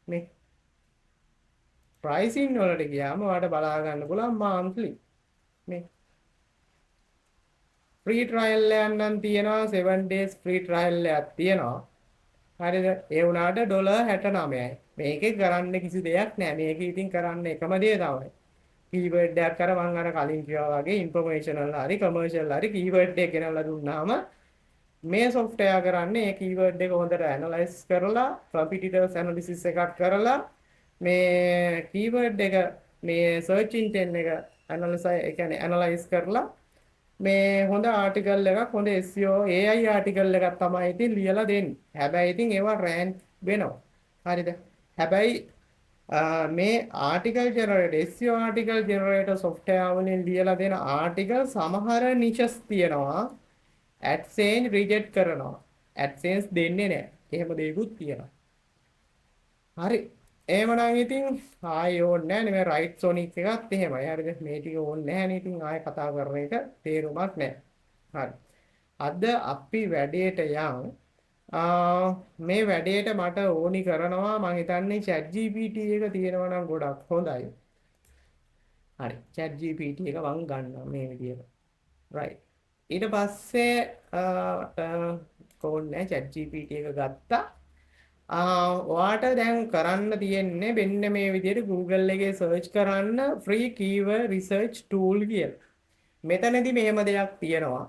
මේ ප්‍රයිසින් වලට ගියාම ඔයාලට බලා ගන්න පුළුවන් monthly. මේ ෆ්‍රී ට්‍රයල් එකක් නම් තියෙනවා 7 days ෆ්‍රී ට්‍රයල් එකක් තියෙනවා. හරිද? ඒ වුණාට ඩොලර් 69යි. මේකේ කරන්න කිසි දෙයක් නැහැ. මේක ඉතින් කරන්න එකම දේ තමයි. කීවර්ඩ් එකක් අර මම අර කලින් කිව්වා වගේ ඉන්ෆර්මේෂනල් හරි කමර්ෂල් හරි කීවර්ඩ් එක ගෙනල්ලා දුන්නාම මේ සොෆ්ට්වෙයාර් කරන්නේ ඒ කීවර්ඩ් එක හොඳට ඇනලයිස් කරලා කම්පිටිටර්ස් ඇනලිසිස් එකක් කරලා මේ කීවර්ඩ් එක මේ සර්ච් ඉන්ටෙන්ට් එක ඇනලයිස් කරලා මේ හොඳ ආටිකල් එකක් හොඳ SEO AI ආටිකල් එකක් තමයි ඉතින් ලියලා දෙන්නේ. හැබැයි ඉතින් ඒවා රෑන්ක් වෙනවා. හරිද? හැබැයි මේ ආටිකල් ජෙනරේටර් SEO ආටිකල් ජෙනරේටර් software වලින් ලියලා දෙන ආටිකල් සමහර niches තියෙනවා. AdSense රිජෙක්ට් කරනවා. AdSense දෙන්නේ නැහැ. එහෙම දෙයක්ත් තියෙනවා. හරි. එහෙමනම් ඉතින් ආයෙ ඕනේ නැහැ නේ මේ රයිට් සොනික් එකත් එහෙමයි. හරිද? මේ ටික ඕනේ නැහැ නේ ඉතින් ආයෙ කතා කරන එක තේරුමක් නැහැ. හරි. අද අපි වැඩේට යන් මේ වැඩේට මට ඕනි කරනවා මම හිතන්නේ chat GPT එක තියෙනවා නම් ගොඩක් හොඳයි. හරි. chat GPT එක මම ගන්නවා මේ විදියට. right. ඊට පස්සේ කොහොන්නේ chat GPT එක ගත්තා. ඔයාට දැන් කරන්න තියෙන්නේ මෙන්න මේ විදිහට Google එකේ search කරන්න free keyword research tool කියලා. මෙතනදී මෙහෙම දෙයක් තියෙනවා.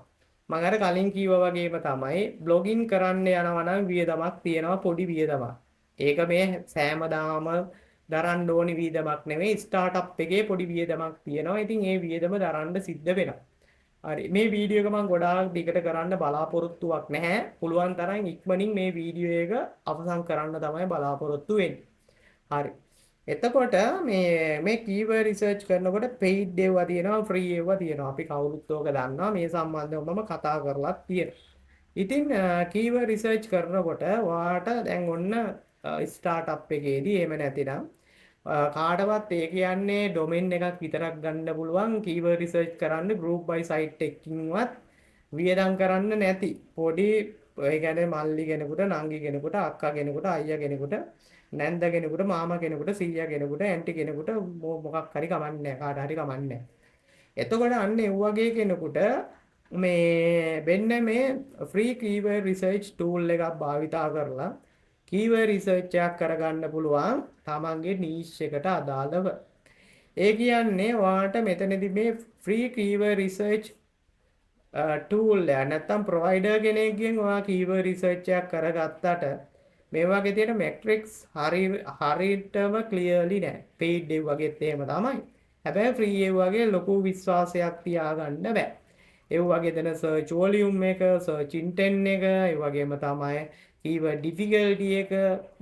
මම අර කලින් කිව්වා වගේම තමයි බ්ලොගින් කරන්න යනවා නම් වියදමක් තියෙනවා පොඩි වියදමක්. ඒක මේ සෑමදාම දරන්න ඕනි වියදමක් නෙවෙයි ස්ටාර්ට්අප් එකේ පොඩි වියදමක් තියෙනවා. ඉතින් ඒ වියදම දරන්න සිද්ධ වෙනවා. හරි මේ වීඩියෝ එක මම ගොඩාක් දිගට කරන්න බලාපොරොත්තුවක් නැහැ. පුළුවන් තරම් ඉක්මනින් මේ වීඩියෝ එක අවසන් කරන්න තමයි බලාපොරොත්තු වෙන්නේ. හරි. එතකොට මේ කීවර්ඩ් රිසර්ච් කරනකොට paid ඒවා තියෙනවා free ඒවා තියෙනවා. අපි කවුරුත් ඕක දන්නවා. මේ සම්බන්ධව මම කතා කරලා තියෙනවා. ඉතින් කීවර්ඩ් රිසර්ච් කරනකොට ඔයාට දැන් ඔන්න ස්ටාර්ට්අප් එකේදී එහෙම නැතිනම් කාටවත් ඒ කියන්නේ ඩොමේන් එකක් විතරක් ගන්න පුළුවන් කීවර්ඩ් රිසර්ච් කරන්න group by site එකකින්වත් වියදම් කරන්න නැති පොඩි ඒ කියන්නේ මල්ලි කෙනෙකුට නංගි කෙනෙකුට අක්කා කෙනෙකුට අයියා කෙනෙකුට නැන්ද කෙනෙකුට මාමා කෙනෙකුට සීයා කෙනෙකුට ඇන්ටි කෙනෙකුට මොකක් හරි කමන්නේ නැහැ කාට හරි කමන්නේ නැහැ. එතකොට අන්න ඒ වගේ කෙනෙකුට මේ වෙන්න මේ free keyword research tool එකක් භාවිතා කරලා keyword research එකක් කරගන්න පුළුවන් තමන්ගේ niche එකට අදාළව. ඒ කියන්නේ ඔයාට මෙතනදී මේ free keyword research tool එක නැත්තම් provider කෙනෙක්ගෙන් ඔයා keyword research එකක් කරගත්තට මේ වගේ තියෙන metrics හරියටම clearly නැහැ. paid ඒ වගේත් එහෙම තමයි. හැබැයි free ඒ වගේ ලොකු විශ්වාසයක් තියාගන්න බෑ. ඒ වගේ දෙන search volume එක, search intent එක, ඒ වගේම තමයි keyword difficulty එක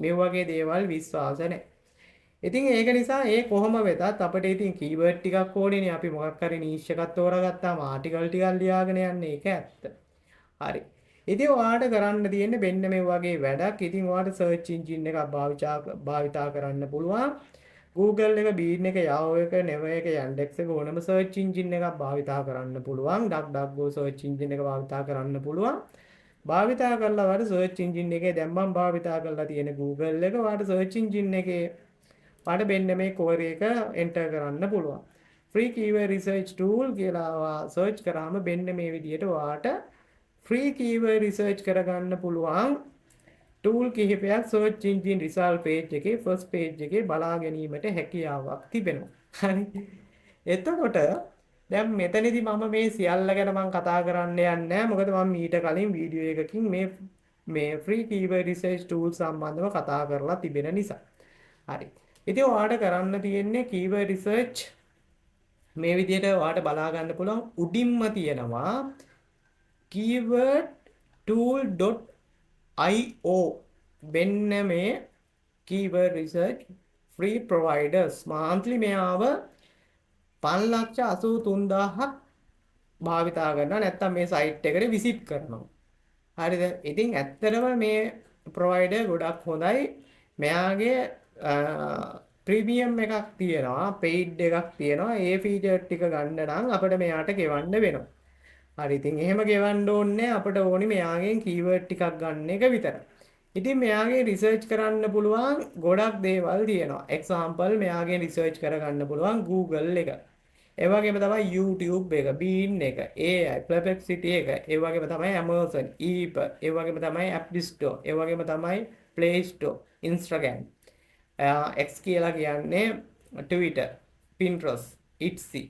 මේ වගේ දේවල් විශ්වාස නැහැ. ඉතින් ඒක නිසා ඒ කොහොම වෙතත් අපිට ඉතින් keyword ටිකක් ඕනේනේ අපි මොකක් හරි niche එකක් තෝරාගත්තාම article ටිකක් ලියාගෙන යන්නේ ඒක ඇත්ත. හරි. ඉතින් ඔයාට කරන්න තියෙන්නේ මෙන්න මේ වගේ වැඩක්. ඉතින් ඔයාට search engine එකක් භාවිතා කරන්න පුළුවන්. Google එක, Bing එක, Yahoo එක, Naver එක, Yandex එක ඕනම search engine එකක් භාවිතා කරන්න පුළුවන්. DuckDuckGo search engine එක භාවිතා කරන්න පුළුවන්. භාවිතා කරලා වට search engine එකේ දැන් මම භාවිතා කරලා තියෙන Google එක වට search engine එකේ වට මෙන්න මේ query එක enter කරන්න පුළුවන්. free keyword research tool කියලා search කරාම මෙන්න මේ විදිහට වාට free keyword research කරගන්න පුළුවන් tool කිහිපයක් search engine result page එකේ first page එකේ බලා ගැනීමට හැකියාවක් තිබෙනවා. හරි. එතකොට දැන් මෙතනදී මම මේ සියල්ල ගැන මම කතා කරන්න යන්නේ නැහැ. මොකද මම ඊට කලින් වීඩියෝ එකකින් මේ free keyword research tool සම්බන්ධව කතා කරලා තිබෙන නිසා. හරි. ඉතින් ඔයාලට කරන්න තියෙන්නේ keyword research මේ විදිහට ඔයාලට බලා ගන්න පුළුවන් උඩින්ම තියෙනවා keywordtool.io වෙන්න මේ keyword research free providers monthly මෙයාව 5,83,000ක් භාවිතා කරනවා නැත්නම් මේ සයිට් එකට විසිට් කරනවා. හරිද? ඉතින් ඇත්තටම මේ ප්‍රොවයිඩර් ගොඩක් හොඳයි. මෙයාගේ ප්‍රීමියම් එකක් තියෙනවා, පේයිඩ් එකක් තියෙනවා. ඒ ෆීචර් ටික ගන්න නම් අපිට මෙයාට ගෙවන්න වෙනවා. හරි ඉතින් එහෙම ගෙවන්න ඕනේ අපිට ඕනි මෙයාගෙන් කීවර්ඩ් ටිකක් ගන්න එක විතරයි. ඉතින් මෙයාගේ රිසර්ච් කරන්න පුළුවන් ගොඩක් දේවල් තියෙනවා. එක්සැම්පල් මෙයාගෙන් රිසර්ච් කරගන්න පුළුවන් Google එක. ඒ වගේම තමයි YouTube එක, Bing එක, AI, Perplexity එක, ඒ වගේම තමයි Amazon, eBay, ඒ වගේම තමයි App Store, ඒ වගේම තමයි Play Store, Instagram, X කියලා කියන්නේ Twitter, Pinterest, Etsy,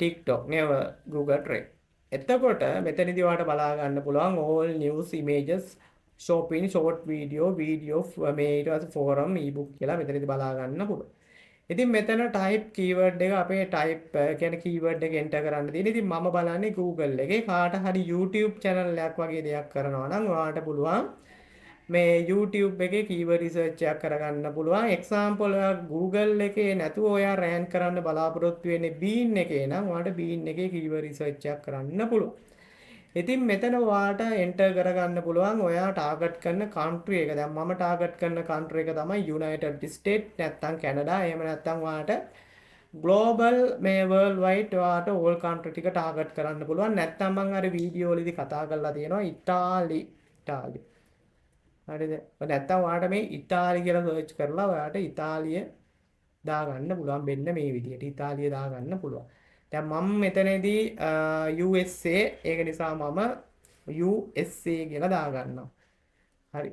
TikTok, Naver, Google Trade. එතකොට මෙතනදී ඔයාලට බලා ගන්න පුළුවන් all news, images, shopping, short video, මේ ඊට පස්සේ forum, ebook කියලා මෙතනදී බලා ගන්න පුළුවන්. ඉතින් මෙතන type keyword එක අපේ type කියන්නේ keyword එක enter කරන්න තියෙන. ඉතින් මම බලන්නේ Google එකේ කාට හරි YouTube channel එකක් වගේ දෙයක් කරනවා නම් ඔයාලට පුළුවන් මේ YouTube එකේ keyword research එකක් කරගන්න පුළුවන්. example ඔයා Google එකේ නැතුව ඔයා rank කරන්න බලාපොරොත්තු වෙන්නේ Bing එකේ නම් ඔයාලට Bing එකේ keyword research එකක් කරන්න පුළුවන්. ඉතින් මෙතන ඔයාට enter කරගන්න පුළුවන් ඔයා target කරන country එක. දැන් මම target කරන country එක තමයි United States නැත්නම් Canada. එහෙම නැත්නම් ඔයාට global මේ world wide ඔයාට all country ටික target කරන්න පුළුවන්. නැත්නම් මම අර වීඩියෝ වලදී කතා කරලා තියෙනවා ඉතාලි. හරිද? නැත්නම් ඔයාට මේ ඉතාලි කියලා search කරලා ඔයාට ඉතාලිය දාගන්න පුළුවන්. මෙන්න මේ විදිහට ඉතාලිය දාගන්න පුළුවන්. දැන් මම මෙතනදී USA ඒක නිසා මම USA කියලා දාගන්නවා. හරි.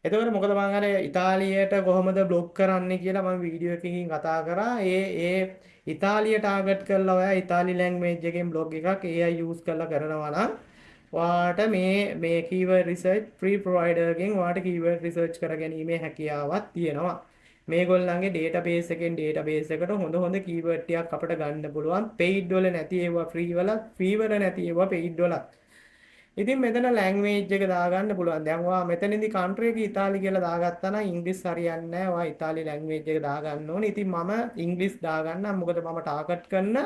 එතකොට මොකද මම අර ඉතාලියට කොහොමද බ්ලොග් කරන්නේ කියලා මම වීඩියෝ එකකින් කතා කරා. ඒ ඉතාලිය ටාගට් කරලා ඔයා ඉතාලි ලැන්ග්වේජ් එකෙන් බ්ලොග් එකක් AI යූස් කරලා කරනවා නම් ඔයාට මේ keyword research free provider එකෙන් ඔයාට keyword research කරගැනීමේ හැකියාවක් තියෙනවා. මේගොල්ලන්ගේ database එකෙන් database එකට හොඳ keyword ටිකක් අපිට ගන්න පුළුවන්. paid වල නැති ඒවා free වල නැති ඒවා paid වල. ඉතින් මෙතන language එක දාගන්න පුළුවන්. දැන් ඔයා මෙතනදී country එක ඉතාලි කියලා දාගත්තා නම් ඉංග්‍රීසි හරියන්නේ නැහැ. ඔයා ඉතාලි language එක දාගන්න ඕනේ. ඉතින් මම ඉංග්‍රීසි දාගන්නම්. මොකද මම target කරන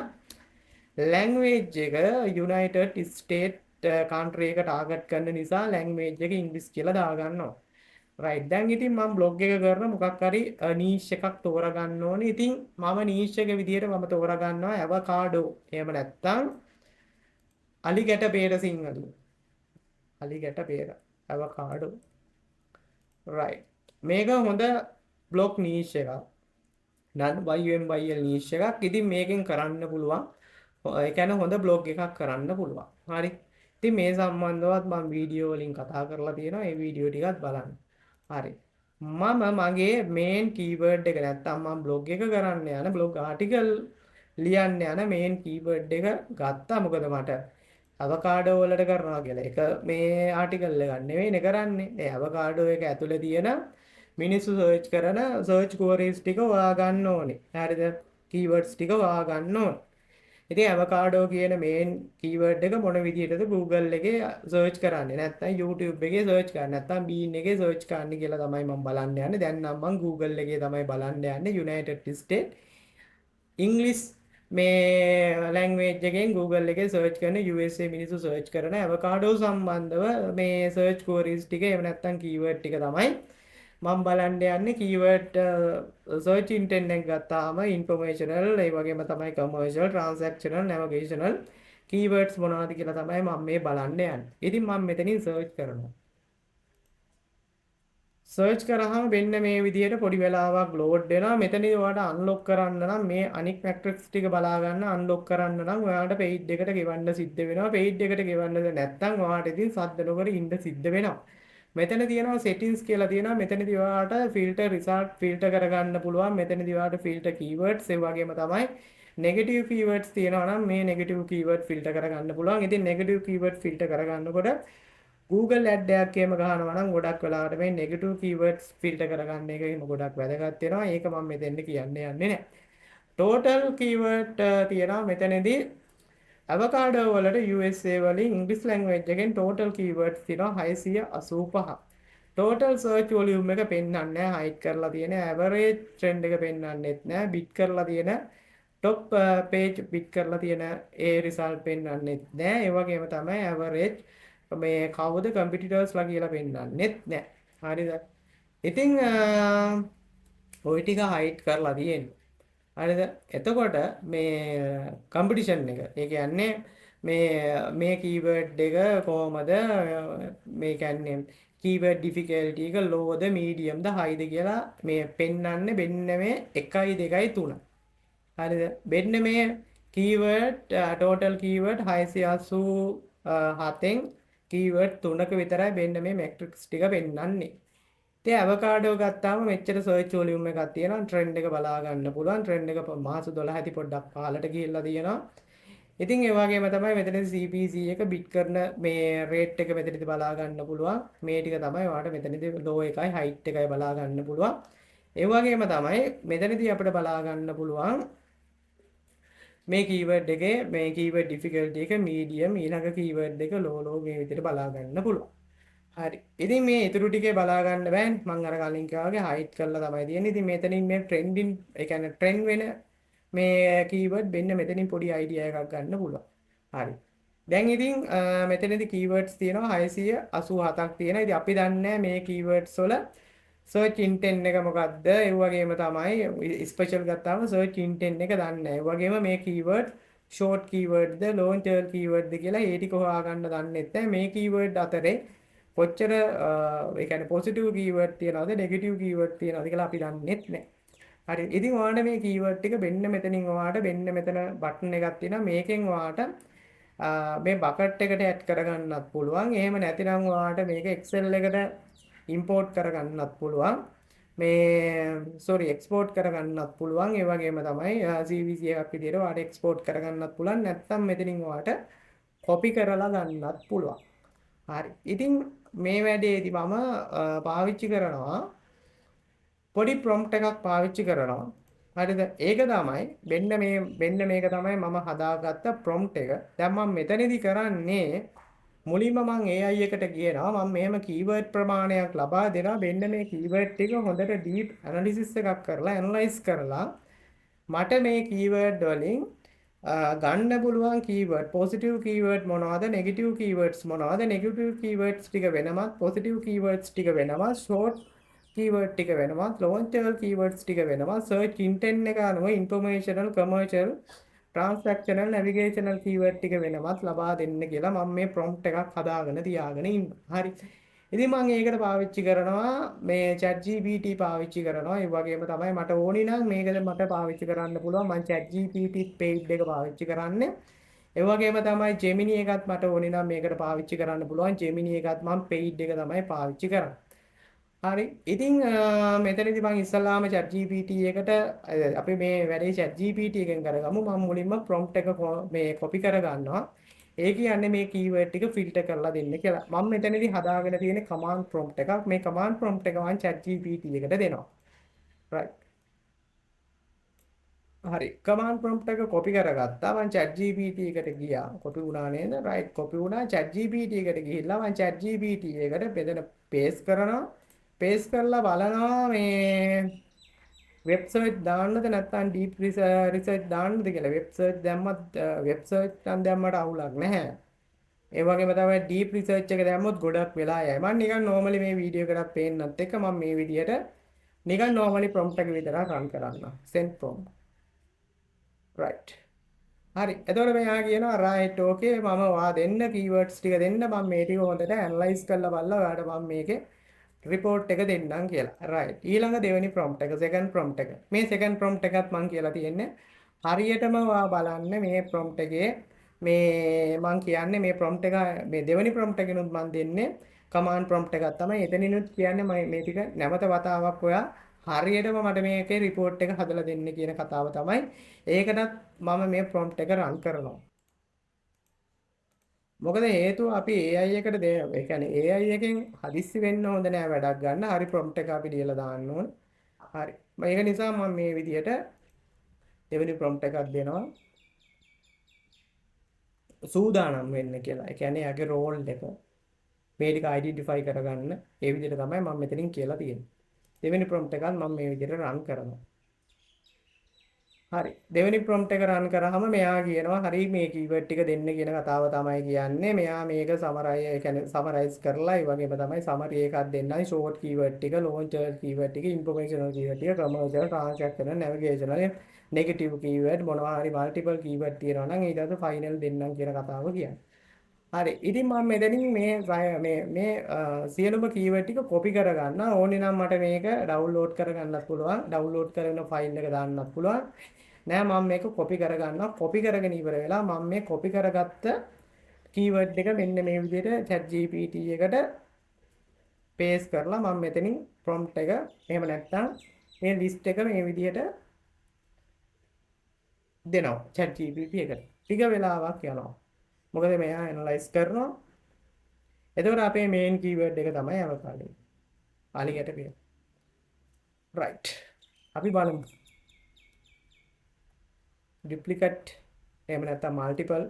language එක United States country එක target කරන නිසා language එක ඉංග්‍රීසි කියලා දාගන්නවා. right දැන් ඉතින් මම බ්ලොග් එක කරන මොකක් හරි niche එකක් තෝරගන්න ඕනේ. ඉතින් මම niche එක විදියට මම තෝරගන්නවා avocado. එහෙම නැත්නම් අලිගැට peer සිංහලු. අලිගැට peer avocado. right මේක හොඳ බ්ලොග් niche එකක්. නම් YMYL niche එකක්. ඉතින් මේකෙන් කරන්න පුළුවන්. ඒ කියන්නේ හොඳ බ්ලොග් එකක් කරන්න පුළුවන්. හරි. ඉතින් මේ සම්බන්ධවත් මම වීඩියෝ වලින් කතා කරලා තියෙනවා. ඒ වීඩියෝ ටිකත් බලන්න. හරි. මම මගේ මේන් කීවර්ඩ් එක නැත්තම් මම බ්ලොග් එක කරන්න යන බ්ලොග් ආටිකල් ලියන්න යන මේන් කීවර්ඩ් එක ගත්තා. මොකද මට අවකාඩෝ වලට කරනවා කියලා. ඒක මේ ආටිකල් එක නෙවෙයිනේ කරන්නේ. මේ අවකාඩෝ එක ඇතුලේ තියෙන මිනිස්සු සර්ච් කරන සර්ච් queries ටික හොයා ගන්න ඕනේ. හරිද? keywords ටික හොයා ගන්න ඕනේ. ඉතින් avocado කියන main keyword එක මොන විදිහටද Google එකේ search කරන්නේ නැත්නම් YouTube එකේ search කරන්නේ නැත්නම් Bing එකේ search කරන්නේ කියලා තමයි මම බලන්න යන්නේ. දැන් නම් මම Google එකේ තමයි බලන්න යන්නේ United States English මේ language එකෙන් Google එකේ search කරන USA මිනිස්සු search කරන avocado සම්බන්ධව මේ search queries ටික එහෙම නැත්නම් keyword ටික තමයි මම බලන්න යන්නේ keyword search intent එක ගත්තාම informational ඒ වගේම තමයි commercial transactional navigational keywords මොනවද කියලා තමයි මම මේ බලන්න යන්නේ. ඉතින් මම මෙතනින් search කරනවා. search කරාම මෙන්න මේ විදිහට පොඩි වෙලාවක් load වෙනවා. මෙතනදී ඔයාලට unlock කරන්න නම් මේ අනික් metrics ටික බලා ගන්න unlock කරන්න නම් ඔයාලට paid එකට ගෙවන්න සිද්ධ වෙනවා. paid එකට ගෙවන්නද නැත්නම් ඔයාලට ඉතින් සද්ද නොකර ඉන්න සිද්ධ වෙනවා. මෙතන තියෙනවා settings කියලා තියෙනවා. මෙතනදී ඔයාලට filter result filter කරගන්න පුළුවන්. මෙතනදී ඔයාලට filter keywords ඒ වගේම තමයි negative keywords තියෙනවා නම් මේ negative keyword filter කරගන්න පුළුවන්. ඉතින් negative keyword filter කරගන්නකොට Google ad එකක් එහෙම ගහනවා නම් ගොඩක් වෙලාවට මේ negative keywords filter කරගන්න එක එහෙම ගොඩක් වැදගත් වෙනවා. ඒක මම මෙතෙන්ද කියන්න යන්නේ නැහැ. total keyword තියෙනවා මෙතනදී avocado වලට USA වලින් English language එකෙන් total keywords තියෙනවා 685. total search volume එක පෙන්වන්නේ නැහැ. hide කරලා තියෙන average trend එක පෙන්වන්නෙත් නැහැ. bid කරලා තියෙන top page bid කරලා තියෙන ඒ result පෙන්වන්නෙත් නැහැ. ඒ වගේම තමයි average මේ කවුද competitors ලා කියලා පෙන්වන්නෙත් නැහැ. හරිද? ඉතින් ওই ටික hide කරලා තියෙන්නේ. හරිද? එතකොට මේ කම්පිටිෂන් එක. ඒ කියන්නේ මේ keyword එක කොහමද මේ කියන්නේ keyword difficulty එක lowද mediumද highද කියලා මේ පෙන්වන්නේ මෙන්න මේ 1 2 3. හරිද? මෙන්න මේ keyword total keyword 687න් keyword 3ක විතරයි මෙන්න මේ matrix ටික පෙන්වන්නේ. ඉතින් avocado ගත්තාම මෙච්චර search volume එකක් තියෙනවා. trend එක බලා ගන්න පුළුවන්. trend එක මාස 12 ඇති පොඩ්ඩක් පහළට ගිහිල්ලා තියෙනවා. ඉතින් ඒ වගේම තමයි මෙතනදී CPC එක bid කරන මේ rate එක මෙතනදී බලා ගන්න පුළුවන්. මේ ටික තමයි ඔයාලට මෙතනදී low එකයි height එකයි බලා ගන්න පුළුවන්. ඒ වගේම තමයි මෙතනදී අපිට බලා ගන්න පුළුවන් මේ කීවර්ඩ් එකේ මේ කීවර්ඩ් ඩිෆිකල්ටි එක මීඩියම් ඊළඟ කීවර්ඩ් එක ලෝ මේ විදිහට බලා ගන්න පුළුවන්. හරි. ඉතින් මේ ඊටු ටිකේ බලා ගන්න බෑනේ. මම අර කලින් කිව්වා වගේ හයිඩ් කරලා තමයි තියෙන්නේ. ඉතින් මෙතනින් මේ ට්‍රෙන්ඩින් ඒ කියන්නේ ට්‍රෙන්ඩ් වෙන මේ කීවර්ඩ් මෙන්න මෙතනින් පොඩි අයිඩියා එකක් ගන්න පුළුවන්. හරි. දැන් ඉතින් මෙතනදී කීවර්ඩ්ස් තියෙනවා 687ක් තියෙනවා. ඉතින් අපි දන්නේ මේ කීවර්ඩ්ස් වල සර්ච් ඉන්ටෙන්ට් එක මොකක්ද? ඒ වගේම තමයි ස්පෙෂල් ගත්තාම සර්ච් ඉන්ටෙන්ට් එක දන්නේ නැහැ. ඒ වගේම මේ කීවර්ඩ් ෂෝට් කීවර්ඩ්ද ලොන් ටර්ම් කීවර්ඩ්ද කියලා ඒ ටික හොයාගන්න දන්නෙත් නැහැ. මේ කීවර්ඩ් අතරේ කොච්චර ඒ කියන්නේ පොසිටිව් කීවර්ඩ් තියනවද නෙගටිව් කීවර්ඩ් තියනවද කියලා අපි දන්නෙත් නැහැ. හරි. ඉතින් ඔයාලට මේ කීවර්ඩ් ටික මෙන්න මෙතනින් ඔයාලට මෙන්න මෙතන බටන් එකක් තියෙනවා. මේකෙන් ඔයාලට මේ බකට් එකට ඇඩ් කරගන්නත් පුළුවන්. එහෙම නැතිනම් ඔයාලට මේක Excel එකට import කරගන්නත් පුළුවන්. මේ sorry export කරගන්නත් පුළුවන්. ඒ වගේම තමයි CVC එකක් විදිහට ඔයාලට export කරගන්නත් පුළුවන්. නැත්නම් මෙතනින් ඔයාලට copy කරලා ගන්නත් පුළුවන්. හරි. ඉතින් මේ වැඩේදී මම පාවිච්චි කරනවා පොඩි prompt එකක් පාවිච්චි කරනවා. හරිද? ඒක තමයි මෙන්න මේක තමයි මම හදාගත්ත prompt එක. දැන් මම මෙතනදී කරන්නේ මුලින්ම මම AI එකට කියනවා මම මෙහෙම keyword ප්‍රමාණයක් ලබා දෙනවා. මෙන්න මේ keyword ටික හොඳට deep analysis එකක් කරලා analyze කරලා මට මේ keyword වලින් ගන්න පුළුවන් keyword positive keyword මොනවද negative keywords මොනවද negative keywords ටික වෙනමත් positive keywords ටික වෙනමත් short keyword ටික වෙනමත් long tail keywords ටික වෙනමත් search intent එක අනුව informational commercial transactional navigational keyword ටික වෙනමත් ලබා දෙන්න කියලා මම මේ prompt එකක් හදාගෙන තියාගෙන ඉන්නවා. හරි. ඉතින් මම ඒකට පාවිච්චි කරනවා මේ ChatGPT පාවිච්චි කරනවා. ඒ වගේම තමයි මට ඕනි නම් මේකද මට පාවිච්චි කරන්න පුළුවන්. මම ChatGPT paid එක පාවිච්චි කරන්නේ. ඒ වගේම තමයි Gemini එකත් මට ඕනි නම් මේකට පාවිච්චි කරන්න පුළුවන්. Gemini එකත් මම paid එක තමයි පාවිච්චි කරන්නේ. හරි. ඉතින් මෙතනදී මම ඉස්සල්ලාම ChatGPT එකට අපි මේ වැඩේ ChatGPT එකෙන් කරගමු. මම මුලින්ම prompt එක මේ copy කරගන්නවා. ඒ කියන්නේ මේ keyword ටික filter කරලා දෙන්න කියලා. මම මෙතනදී හදාගෙන තියෙන command prompt එකක්. මේ command prompt එක මම ChatGPT එකට දෙනවා. right. හරි. command prompt එක copy කරගත්තා. මම ChatGPT එකට ගියා. copy වුණා නේද? right. copy වුණා. ChatGPT එකට ගිහිල්ලා මම ChatGPT එකට මෙතන paste කරනවා. paste කරලා බලනවා මේ වෙබ් සර්ච් දාන්නද නැත්නම් ඩීප් රිසර්ච් දාන්නද කියලා. වෙබ් සර්ච් දැම්මත් වෙබ් සර්ච් නම් දැම්මට අවුලක් නැහැ. ඒ වගේම තමයි ඩීප් රිසර්ච් එක දැම්මොත් ගොඩක් වෙලා යයි. මම නිකන් normally මේ වීඩියෝ එකකට පේන්නත් එක්ක මම මේ විදියට නිකන් normally prompt එක විතරක් run කරනවා. send prompt. right. හරි. එතකොට මෙයා කියනවා right okay මම ඔයා දෙන්න keywords ටික දෙන්න මම මේ ටික හොඳට analyze කරලා බලලා ඔයාලට මම මේකේ report එක දෙන්නම් කියලා. right. ඊළඟ දෙවෙනි prompt එක second prompt එක. මේ second prompt එකත් මම කියලා තියෙන්නේ හරියටම ඔයා බලන්න මේ prompt එකේ මේ මම කියන්නේ මේ prompt එක මේ දෙවෙනි prompt එකනොත් මම දෙන්නේ command prompt එකක් තමයි. එතනිනුත් කියන්නේ මම මේ ටික නැවත වතාවක් ඔයා හරියටම මට මේකේ report එක හදලා දෙන්න කියන කතාව තමයි. ඒකටත් මම මේ prompt එක run කරනවා. මොකද හේතුව අපි AI එකට ඒ කියන්නේ AI එකෙන් හදිස්සි වෙන්න හොඳ නෑ වැඩක් ගන්න. හරි prompt එක අපි දීලා දාන්න ඕන. හරි. ඒක නිසා මම මේ විදිහට දෙවෙනි prompt එකක් දෙනවා. සූදානම් වෙන්න කියලා. ඒ කියන්නේ යාගේ role එක මේ ටික identify කරගන්න. ඒ විදිහට තමයි මම මෙතනින් කියලා තියෙන්නේ. දෙවෙනි prompt එකත් මම මේ විදිහට run කරනවා. හරි. දෙවෙනි prompt එක run කරාම මෙයා කියනවා හරි මේ keyword ටික දෙන්න කියන කතාව තමයි කියන්නේ. මෙයා මේක summarize කරලා ඒ වගේම තමයි summary එකක් දෙන්නයි short keyword ටික, long tail keyword ටික, informational keyword ටික, commercial, transactional, navigational, negative keyword මොනවා හරි multiple keyword තියෙනවා නම් ඊට පස්සේ final දෙන්නම් කියන කතාව කියන්නේ. හරි. ඉතින් මම මෙතනින් මේ සියලුම keyword ටික copy කරගන්න ඕනේ නම් මට මේක download කරගන්නත් පුළුවන්. download කරගෙන file එක දාන්නත් පුළුවන්. නෑ මම මේක copy කරගන්නවා. copy කරගෙන ඉවර වෙලා මම මේ copy කරගත්ත keyword එක මෙන්න මේ විදිහට ChatGPT එකට paste කරලා මම මෙතනින් prompt එක එහෙම නැත්නම් මේ list එක මේ විදිහට දෙනවා ChatGPT එකට. ටික වෙලාවක් යනවා. මොකද මෙයා ඇනලයිස් කරනවා. එතකොට අපේ මේන් කීවර්ඩ් එක තමයි avocado. alligator pear. right. අපි බලමු ඩුප්ලිකේට් එහෙම නැත්නම් මල්ටිපල්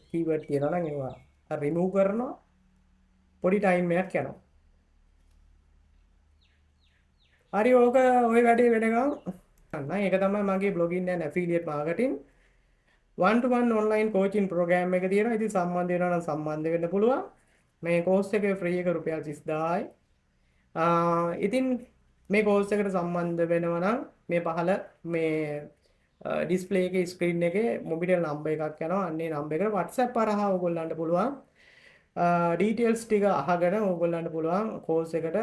කීවර්ඩ් තියෙනවා නම් ඒවා රිමූව් කරනවා පොඩි ටයිම් එකක් යනවා. හරි ඕක ওই වැඩේ වෙනකම් ගන්න. ඒක තමයි මගේ blogging and affiliate marketing 1 to 1 online coaching program එක තියෙනවා. ඉතින් සම්බන්ධ වෙනවා නම් සම්බන්ධ වෙන්න පුළුවන්. මේ කෝස් එකේ ෆ්‍රී එක රුපියල් 30000යි. ඉතින් මේ කෝස් එකට සම්බන්ධ වෙනවා නම් මේ පහළ මේ ඩිස්ප්ලේ එකේ ස්ක්‍රීන් එකේ මොබිටෙල් නම්බර් එකක් යනවා. අන්නේ නම්බර් එකට WhatsApp හරහා ඔයගොල්ලන්ට පුළුවන් ඩීටේල්ස් ටික අහගෙන ඔයගොල්ලන්ට පුළුවන් කෝස් එකට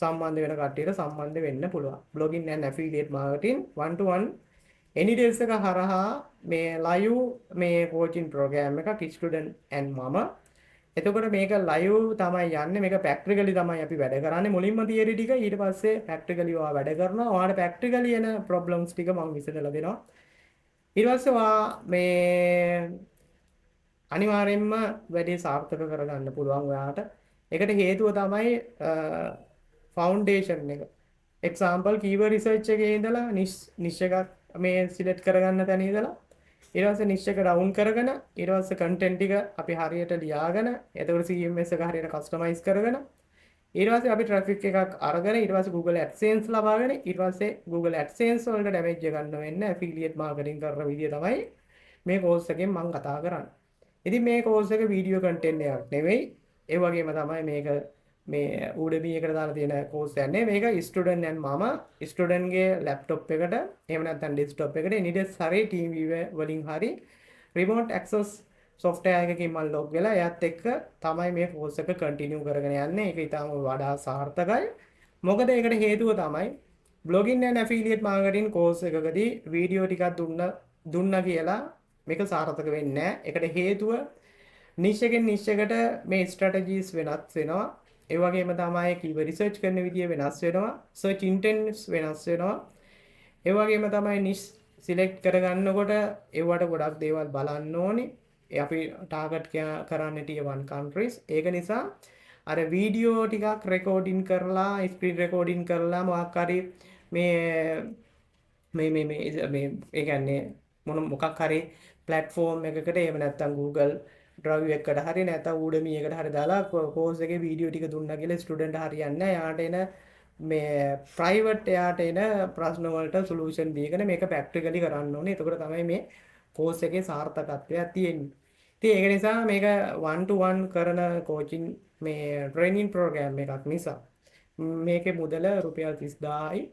සම්බන්ධ වෙන කට්ටියට සම්බන්ධ වෙන්න පුළුවන්. blogging and affiliate marketing 1 to 1 any days එක හරහා මේ live මේ coaching program එකක් student and මම. එතකොට මේක live තමයි යන්නේ. මේක practically තමයි අපි වැඩ කරන්නේ. මුලින්ම theory ටික ඊට පස්සේ practically ඔයා වැඩ කරනවා. ඔයාලට practically එන problems ටික මම විසඳලා දෙනවා. ඊට පස්සේ ඔයා මේ අනිවාර්යෙන්ම වැඩේ සාර්ථක කරගන්න පුළුවන් ඔයාට. ඒකට හේතුව තමයි ෆවුන්ඩේෂන් එක. එක්සාම්පල් කීවර්ඩ් රිසර්ච් එකේ ඉඳලා නිෂ් එකක් මේ සිලෙක්ට් කරගන්න තැන ඉඳලා ඊට පස්සේ නිෂ් එක ඩවුන් කරගෙන ඊට පස්සේ කන්ටෙන්ට් ටික අපි හරියට ලියාගෙන එතකොට CMS එක හරියට කස්ටමයිස් කරගෙන ඊට පස්සේ අපි ට්‍රැෆික් එකක් අරගෙන ඊට පස්සේ Google AdSense ලබාගෙන ඊට පස්සේ Google AdSense වලට ඩැමේජ් ගන්න වෙන්නේ affiliate marketing කරන විදිය තමයි මේ කෝස් එකෙන් මම කතා කරන්නේ. ඉතින් මේ කෝස් එක වීඩියෝ කන්ටෙන්ට් එකක් නෙවෙයි. ඒ වගේම තමයි මේක මේ Udemy එකට දාලා තියෙන කෝස් යන්නේ. මේක ස්ටුඩන්ට් and මම ස්ටුඩන්ට් ගේ ලැප්ටොප් එකට එහෙම නැත්නම් ඩෙස්ක්ටොප් එකට Anydesk හරි TeamViewer වලින් හරි remote access software එකකින් මම log වෙලා එයාත් එක්ක තමයි මේ කෝස් එක කන්ටිනියු කරගෙන යන්නේ. ඒක ඊටම වඩා සාර්ථකයි. මොකද ඒකට හේතුව තමයි blogging and affiliate marketing course එකකදී වීඩියෝ ටිකක් දුන්නා කියලා මේක සාර්ථක වෙන්නේ නැහැ. ඒකට හේතුව නිෂ් එකෙන් නිෂ් එකට මේ ස්ට්‍රැටජිස් වෙනස් වෙනවා. ඒ වගේම තමයි කීවර්ඩ් රිසර්ච් කරන විදිය වෙනස් වෙනවා. සර්ච් ඉන්ටෙන්ට්ස් වෙනස් වෙනවා. ඒ වගේම තමයි නිෂ් සිලෙක්ට් කරගන්නකොට ඒවට ගොඩක් දේවල් බලන්න ඕනේ. අපි ටාගට් කරන්නේ tier 1 countries. ඒක නිසා අර වීඩියෝ ටිකක් රෙකෝඩින් කරලා ස්ක්‍රීන් රෙකෝඩින් කරලා මොකක් හරි මේ ඒ කියන්නේ මොකක් හරි platform එකකට එහෙම නැත්නම් Google Drive එකකට හරි නැත්නම් Udemy එකට හරි දාලා කෝස් එකේ වීඩියෝ ටික දුන්නා කියලා ස්ටුඩන්ට් හරියන්නේ නැහැ. යාට එන මේ ප්‍රයිවට් එයාට එන ප්‍රශ්න වලට සොලියුෂන් දීගෙන මේක ප්‍රැක්ටිකලි කරන්න ඕනේ. එතකොට තමයි මේ කෝස් එකේ සාර්ථකත්වයක් තියෙන්නේ. ඉතින් ඒක නිසා මේක 1 to 1 කරන coaching මේ training program එකක් නිසා මේකේ මුදල රුපියල් 30000යි.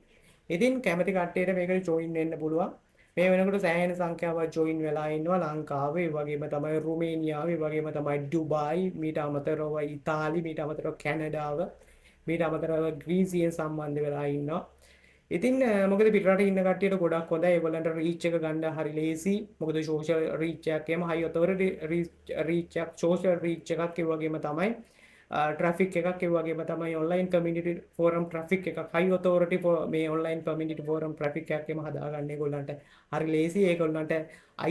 ඉතින් කැමති කට්ටියට මේකට join වෙන්න පුළුවන්. මේ වෙනකොට සෑහෙන සංඛ්‍යාවක් join වෙලා ඉන්නවා ලංකාවේ, ඒ වගේම තමයි රුමේනියාවේ, ඒ වගේම තමයි ඩුබායි, මීට අමතරව ඉතාලි, මීට අමතරව කැනඩාව, මීට අමතරව ග්‍රීසියෙන් සම්බන්ධ වෙලා ඉන්නවා. ඉතින් මොකද පිටරට ඉන්න කට්ටියට ගොඩක් හොඳයි. ඒගොල්ලන්ට රීච් එක ගන්න හරි ලේසි. මොකද සෝෂල් රීච් එකක් එම හයි ඔතොරිටි රීච් එකක්, සෝෂල් රීච් එකක්, ඒ වගේම තමයි ට්‍රැෆික් එකක්, ඒ වගේම තමයි ඔන්ලයින් කමියුනිටි ෆෝරම් ට්‍රැෆික් එකක්, හයි ඔතොරිටි මේ ඔන්ලයින් කමියුනිටි ෆෝරම් ට්‍රැෆික් එකක් එම හදාගන්න ඒගොල්ලන්ට හරි ලේසි. ඒගොල්ලන්ට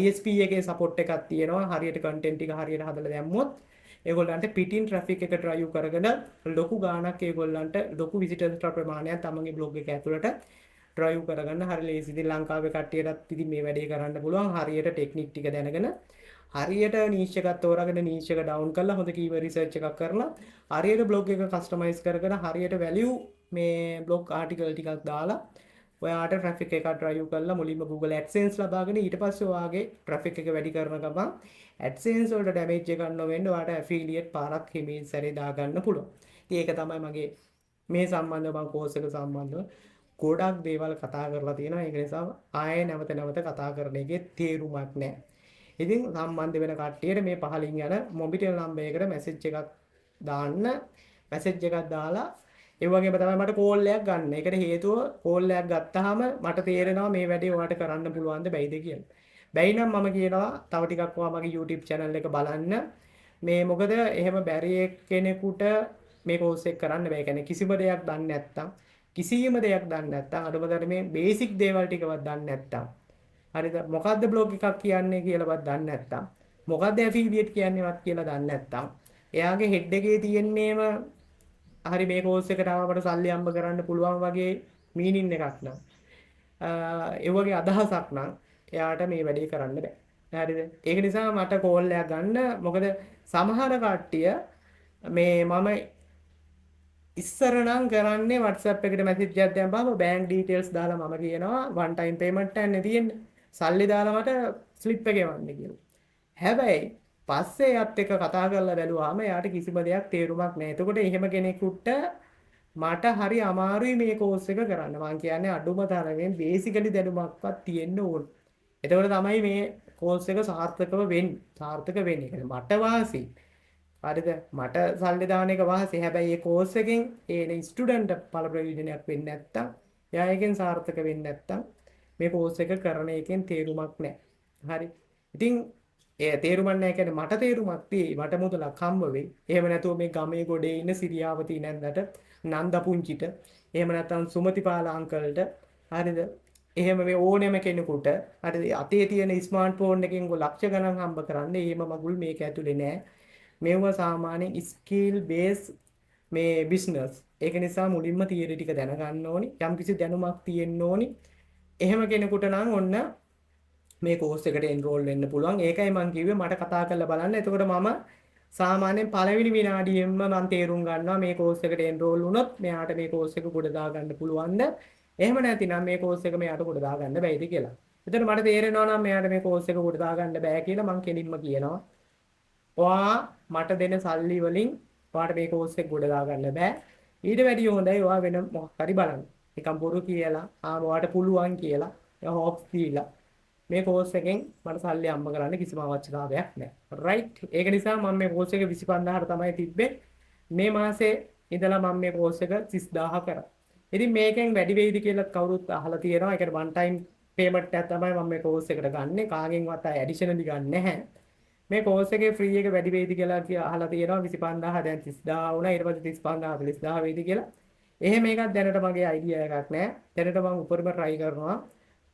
ISP එකේ සපෝට් එකක් තියෙනවා. හරියට කන්ටෙන්ට් ටික හරියට හදලා දැම්මොත් ඒගොල්ලන්ට පිටින් ට්‍රැෆික් එක ඩ්‍රයිව් කරගෙන ලොකු ගාණක් ඒගොල්ලන්ට ලොකු විසිටර්ස් ප්‍රමාණයක් තමන්ගේ බ්ලොග් එක ඇතුළට ඩ්‍රයිව් කරගන්න හරි ලේසි. ඉතින් ලංකාවේ කට්ටියටත් ඉතින් මේ වැඩේ කරන්න පුළුවන්. හරියට ටෙක්නික් ටික දැනගෙන හරියට නීෂ් එකක් තෝරාගෙන නීෂ් එක ඩවුන් කරලා හොඳ කීවර්ඩ් රිසර්ච් එකක් කරලා හරියට බ්ලොග් එක කස්ටමයිස් කරගෙන හරියට වැලියු මේ බ්ලොග් ආටිකල් ටිකක් දාලා ඔයාට ට්‍රැෆික් එකක් ඩ්‍රයිව් කරලා මුලින්ම Google AdSense ලබාගෙන ඊට පස්සේ ඔයාගේ ට්‍රැෆික් එක වැඩි කරන ගමන් AdSense වලට ඩැමේජ් එකක් නොවෙන්න ඔයාට ඇෆිලියේට් පාරක් හිමින් සැරේ දාගන්න පුළුවන්. ඉතින් ඒක තමයි මගේ මේ සම්බන්ධව මම කෝස් එක සම්බන්ධව ගොඩක් දේවල් කතා කරලා තියෙනවා. ඒක නිසා ආයෙ නැවත කතා කරන එකේ තේරුමක් නැහැ. ඉතින් සම්බන්ධ වෙන කට්ටියට මේ පහලින් යන මොබිටෙල් නම්බර් එකට මැසේජ් එකක් දාන්න. මැසේජ් එකක් දාලා ඒ වගේම තමයි මට කෝල් එකක් ගන්න. ඒකට හේතුව කෝල් එකක් ගත්තාම මට තේරෙනවා මේ වැඩේ ඔයාලට කරන්න පුළුවන්ද බැයිද කියලා. බැයි නම් මම කියනවා තව ටිකක් ඔයා මගේ YouTube channel එක බලන්න. මේ මොකද එහෙම බැරි කෙනෙකුට මේ කෝස් එක කරන්න බෑ. කියන්නේ කිසිම දෙයක් දන්නේ නැත්තම් අඩුම තරමේ බේසික් දේවල් ටිකවත් දන්නේ නැත්තම් හරිද? මොකද්ද බ්ලොග් එකක් කියන්නේ කියලාවත් දන්නේ නැත්තම්, මොකද්ද ඇෆිලියේට් කියන්නේවත් කියලා දන්නේ නැත්තම්, එයාගේ හෙඩ් එකේ තියෙන්නේම හරි මේ කෝස් එකට ආවම සල්ලි හම්බ කරන්න පුළුවන් වගේ මීනින් එකක් නම් ඒ වගේ අදහසක් නම් එයාට මේ වැඩේ කරන්න බෑ. හරිද? ඒක නිසා මට කෝල් එකක් ගන්න. මොකද සමහර කට්ටිය මේ මම ඉස්සර නම් කරන්නේ WhatsApp එකට මැසේජ් එකක් දැම්මම බැංක් ඩීටේල්ස් දාලා මම කියනවා one time payment එකක් තියෙන්නේ. සල්ලි දාලා මට ස්ලිප් එක ගෙවන්න කියලා. හැබැයි පස්සේ එයත් එක්ක කතා කරලා බැලුවාම එයාට කිසිම දෙයක් තේරුමක් නැහැ. එතකොට එහෙම කෙනෙකුට මට හරි අමාරුයි මේ කෝස් එක කරන්න. මං කියන්නේ අඩුම තරමින් බේසිකලි දැනුමක්වත් තියෙන්න ඕන. එතකොට තමයි මේ කෝස් එක සාර්ථකව වෙන්නේ. සාර්ථක වෙන්නේ. මට වාසි. හරිද? මට සල්ලි දාන එක වාසි. හැබැයි මේ කෝස් එකෙන් ඒ ස්ටුඩන්ට් පළ ප්‍රයෝජනයක් වෙන්නේ නැත්තම්, එයා එකෙන් සාර්ථක වෙන්නේ නැත්තම් මේ කෝස් එක කරන එකෙන් තේරුමක් නැහැ. හරි. ඉතින් ඒ තේරුමක් නැහැ කියන්නේ මට තේරුමක් තියෙයි. මට මුදලක් හම්බ වෙයි. එහෙම නැතුව මේ ගමේ ගොඩේ ඉන්න සිරියාවතී නැන්දට නන්ද පුංචිට එහෙම නැත්නම් සුමතිපාල අංකල්ට හරිද? එහෙම මේ ඕනෙම කෙනෙකුට හරිද? අතේ තියෙන ස්මාර්ට් ෆෝන් එකෙන් ලක්ෂ ගණන් හම්බ කරන්න එහෙම මගුල් මේක ඇතුලේ නෑ. මේව සාමාන්‍යයෙන් ස්කිල් බේස් මේ බිස්නස්. ඒක නිසා මුලින්ම තියරි ටික දැනගන්න ඕනි. යම්කිසි දැනුමක් තියෙන්න ඕනි. එහෙම කෙනෙකුට නම් ඔන්න මේ කෝස් එකට එන්රෝල් වෙන්න පුළුවන්. ඒකයි මම කිව්වේ මට කතා කරලා බලන්න. එතකොට මම සාමාන්‍යයෙන් පළවෙනි විනාඩියෙන්ම මම තේරුම් ගන්නවා මේ කෝස් එකට එන්රෝල් වුණොත් මෙයාට මේ කෝස් එක ගොඩ දා ගන්න පුළුවන්ද? එහෙම නැතිනම් මේ කෝස් එක මෙයාට ගොඩ දා ගන්න බැයිද කියලා. එතකොට මට තේරෙනවා නම් මෙයාට මේ කෝස් එක ගොඩ දා ගන්න බෑ කියලා මම කෙලින්ම කියනවා. ඔයා මට දෙන සල්ලි වලින් ඔයාට මේ කෝස් එක ගොඩ දා ගන්න බෑ. ඊට වැඩිය හොඳයි ඔයා වෙන මොකක් හරි බලන්න. නිකන් බොරු කියලා ඔයාට පුළුවන් කියලා එයා හොප්ස් දීලා මේ කෝස් එකෙන් මට සල්ලි අම්බ කරන්න කිසිම අවශ්‍යතාවයක් නැහැ. රයිට්. ඒක නිසා මම මේ කෝස් එක 25000ට තමයි තිබ්බේ. මේ මාසේ ඉඳලා මම මේ කෝස් එක 30000 කරා. ඉතින් මේකෙන් වැඩි වෙයිද කියලා කවුරුත් අහලා තියෙනවා. ඒකට one time payment එකක් තමයි මම මේ කෝස් එකට ගන්නෙ. කාගෙන්වත් ඇඩිෂනලි ගන්න නැහැ. මේ කෝස් එකේ ෆ්‍රී එක වැඩි වෙයිද කියලා අහලා තියෙනවා. 25000 දැන් 30000 වුණා. ඊට පස්සේ 35000 40000 වෙයිද කියලා. එහෙම එකක් දැනට මගේ අයිඩියා එකක් නැහැ. දැනට මම උඩරම try කරනවා.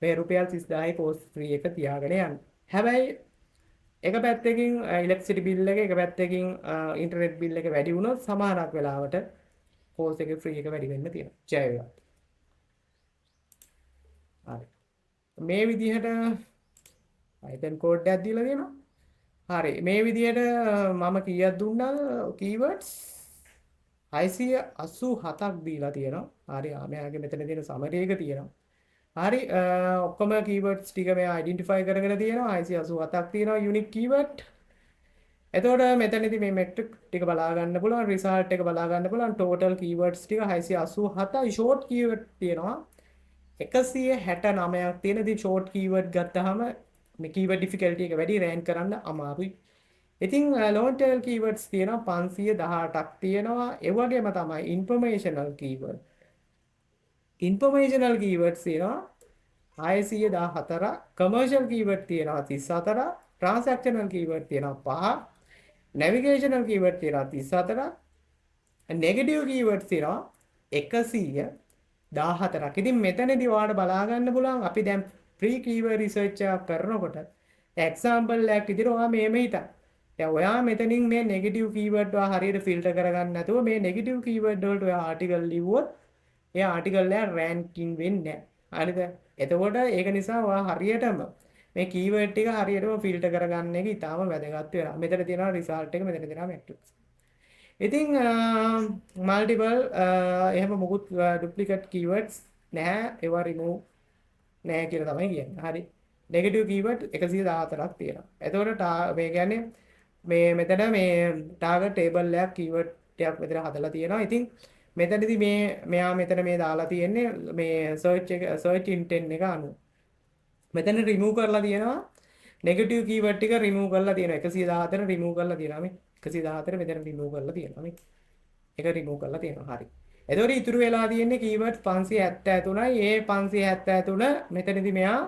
මේ රුපියල් 30000යි කෝස් ෆ්‍රී එක තියාගෙන යන්න. හැබැයි එක පැත්තකින් ඉලෙක්ට්‍රිසිටි බිල් එක පැත්තකින් ඉන්ටර්නෙට් බිල් එක වැඩි වුණොත් සමහරක් වෙලාවට කෝස් එකේ ෆ්‍රී එක වැඩි වෙන්න තියෙනවා. ජය වේවා. හරි. මේ විදිහට Python කෝඩ් එකක් දීලා දෙනවා. හරි. මේ විදිහට මම කීයක් දුන්නා කීවර්ඩ්ස් 687ක් දීලා තියෙනවා. හරි. මෙයාගේ මෙතන තියෙන සමරි එක තියෙනවා. හරි ඔක්කොම කීවර්ඩ්ස් ටික මෙයා අයිඩෙන්ටිෆයි කරගෙන තියෙනවා 687ක් තියෙනවා යුනික් කීවර්ඩ්. එතකොට මෙතනදී මේ මෙට්‍රික් ටික බලා ගන්න පුළුවන් රිසල්ට් එක බලා ගන්න පුළුවන් ටෝටල් කීවර්ඩ්ස් ටික 687යි ෂෝට් කීවර්ඩ් තියෙනවා 169ක් තියෙන. ඉතින් ෂෝට් කීවර්ඩ් ගත්තාම මේ කීවර්ඩ් ඩිෆිකල්ටි එක වැඩි රෑන්ක් කරන්න අමාරුයි. ඉතින් ලොන් ටේල් කීවර්ඩ්ස් තියෙනවා 518ක් තියෙනවා. ඒ වගේම තමයි ඉන්ෆර්මේෂනල් කීවර්ඩ් ඉන්ෆර්මේෂනල් කීවර්ඩ්ස් තියෙනවා 614ක්. කමර්ෂල් කීවර්ඩ් තියෙනවා 34ක්. ට්‍රාන්සැක්ෂනල් කීවර්ඩ් තියෙනවා 5ක්. නැවිගේෂනල් කීවර්ඩ් තියෙනවා 34ක්. නෙගටිව් කීවර්ඩ්ස් තියෙනවා 114ක්. ඉතින් මෙතනදී ඔයාලට බලා ගන්න පුළුවන් අපි දැන් ප්‍රී කීවර්ඩ් රිසර්ච් එකක් කරනකොට එක්සැම්පල් එකක් විදිහට ඔයා මේම හිතන්න. දැන් ඔයා මෙතනින් මේ නෙගටිව් කීවර්ඩ් ඔයා හරියට ෆිල්ටර් කරගන්න නැතුව මේ නෙගටිව් කීවර්ඩ් වලට ඔයා ආටිකල් ලිව්වොත් ඒ ආටිකල් එක රෑන්කින් වෙන්නේ නැහැ. හරිද? එතකොට ඒක නිසා ඔයා හරියටම මේ කීවර්ඩ් ටික හරියටම ෆිල්ටර් කරගන්න එක ඉතාම වැදගත් වෙනවා. මෙතන තියෙනවා රිසල්ට් එක, මෙතන තියෙනවා මැට්‍රික්ස්. ඉතින් මල්ටිපල් එහෙම මොකුත් ඩුප්ලිකේට් කීවර්ඩ්ස් නැහැ. ඒවා රිමූව් නැහැ කියලා තමයි කියන්නේ. හරි. නෙගටිව් කීවර්ඩ් 114ක් තියෙනවා. එතකොට මේ කියන්නේ මේ මෙතන මේ ටාගට් ටේබල් එකක් කීවර්ඩ් ටිකක් මෙතන හදලා තියෙනවා. ඉතින් මෙතනදී මෙයා මෙතන මේ දාලා තියෙන්නේ මේ සර්ච් ඉන්ටෙන්ට් එක අනුව. මෙතන රිමූව් කරලා තියෙනවා නෙගටිව් කීවර්ඩ් ටික රිමූව් කරලා තියෙනවා 114 රිමූව් කරලා තියෙනවා මේ 114 මෙතන රිමූව් කරලා තියෙනවා මේ ඒක රිමූව් කරලා තියෙනවා. හරි. එතකොට ඉතුරු වෙලා තියෙන්නේ කීවර්ඩ් 573යි. ඒ 573 මෙතනදී මෙයා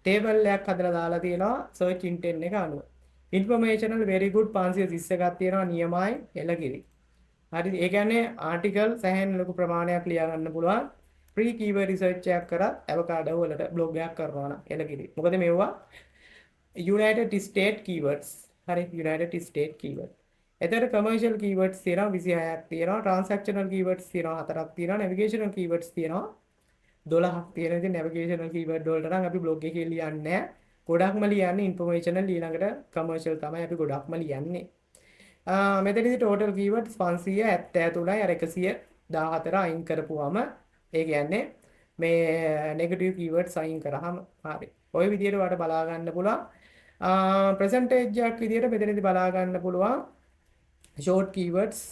ටේබල් එකක් හදලා දාලා තියෙනවා සර්ච් ඉන්ටෙන්ට් එක අනුව. ඉන්ෆර්මේෂනල් very good 531ක් තියෙනවා නියමයි එළකිරි. හරි. ඒ කියන්නේ ආටිකල් සෑහෙන ලොකු ප්‍රමාණයක් ලියා ගන්න පුළුවන්. ප්‍රී කීවර්ඩ් රිසර්ච් එකක් කරා අවකාඩෝ වලට බ්ලොග් එකක් කරනවා නම් එළකිරි. මොකද මේවා United States keywords. හරි. United States keyword. එතකොට commercial keywords තියෙනවා 26ක් තියෙනවා. transactional keywords තියෙනවා 4ක් තියෙනවා. navigational keywords තියෙනවා 12ක් තියෙන ඉතින් නැවිගේෂනල් කීවර්ඩ් වලට නම් අපි බ්ලොග් එකේ ලියන්නේ නැහැ. ගොඩක්ම ලියන්නේ ඉන්ෆර්මේෂනල් ඊළඟට කමර්ෂල් තමයි අපි ගොඩක්ම ලියන්නේ. මෙතනදි ටෝටල් කීවර්ඩ්ස් 573යි අර 114 අයින් කරපුවම ඒ කියන්නේ මේ නෙගටිව් කීවර්ඩ්ස් අයින් කරාම හරි. ওই විදිහට ඔයාලට බලා ගන්න පුළුවන්. ප්‍රසන්ටේජ් එකක් විදිහට මෙතනදි බලා ගන්න පුළුවන් ෂෝට් කීවර්ඩ්ස්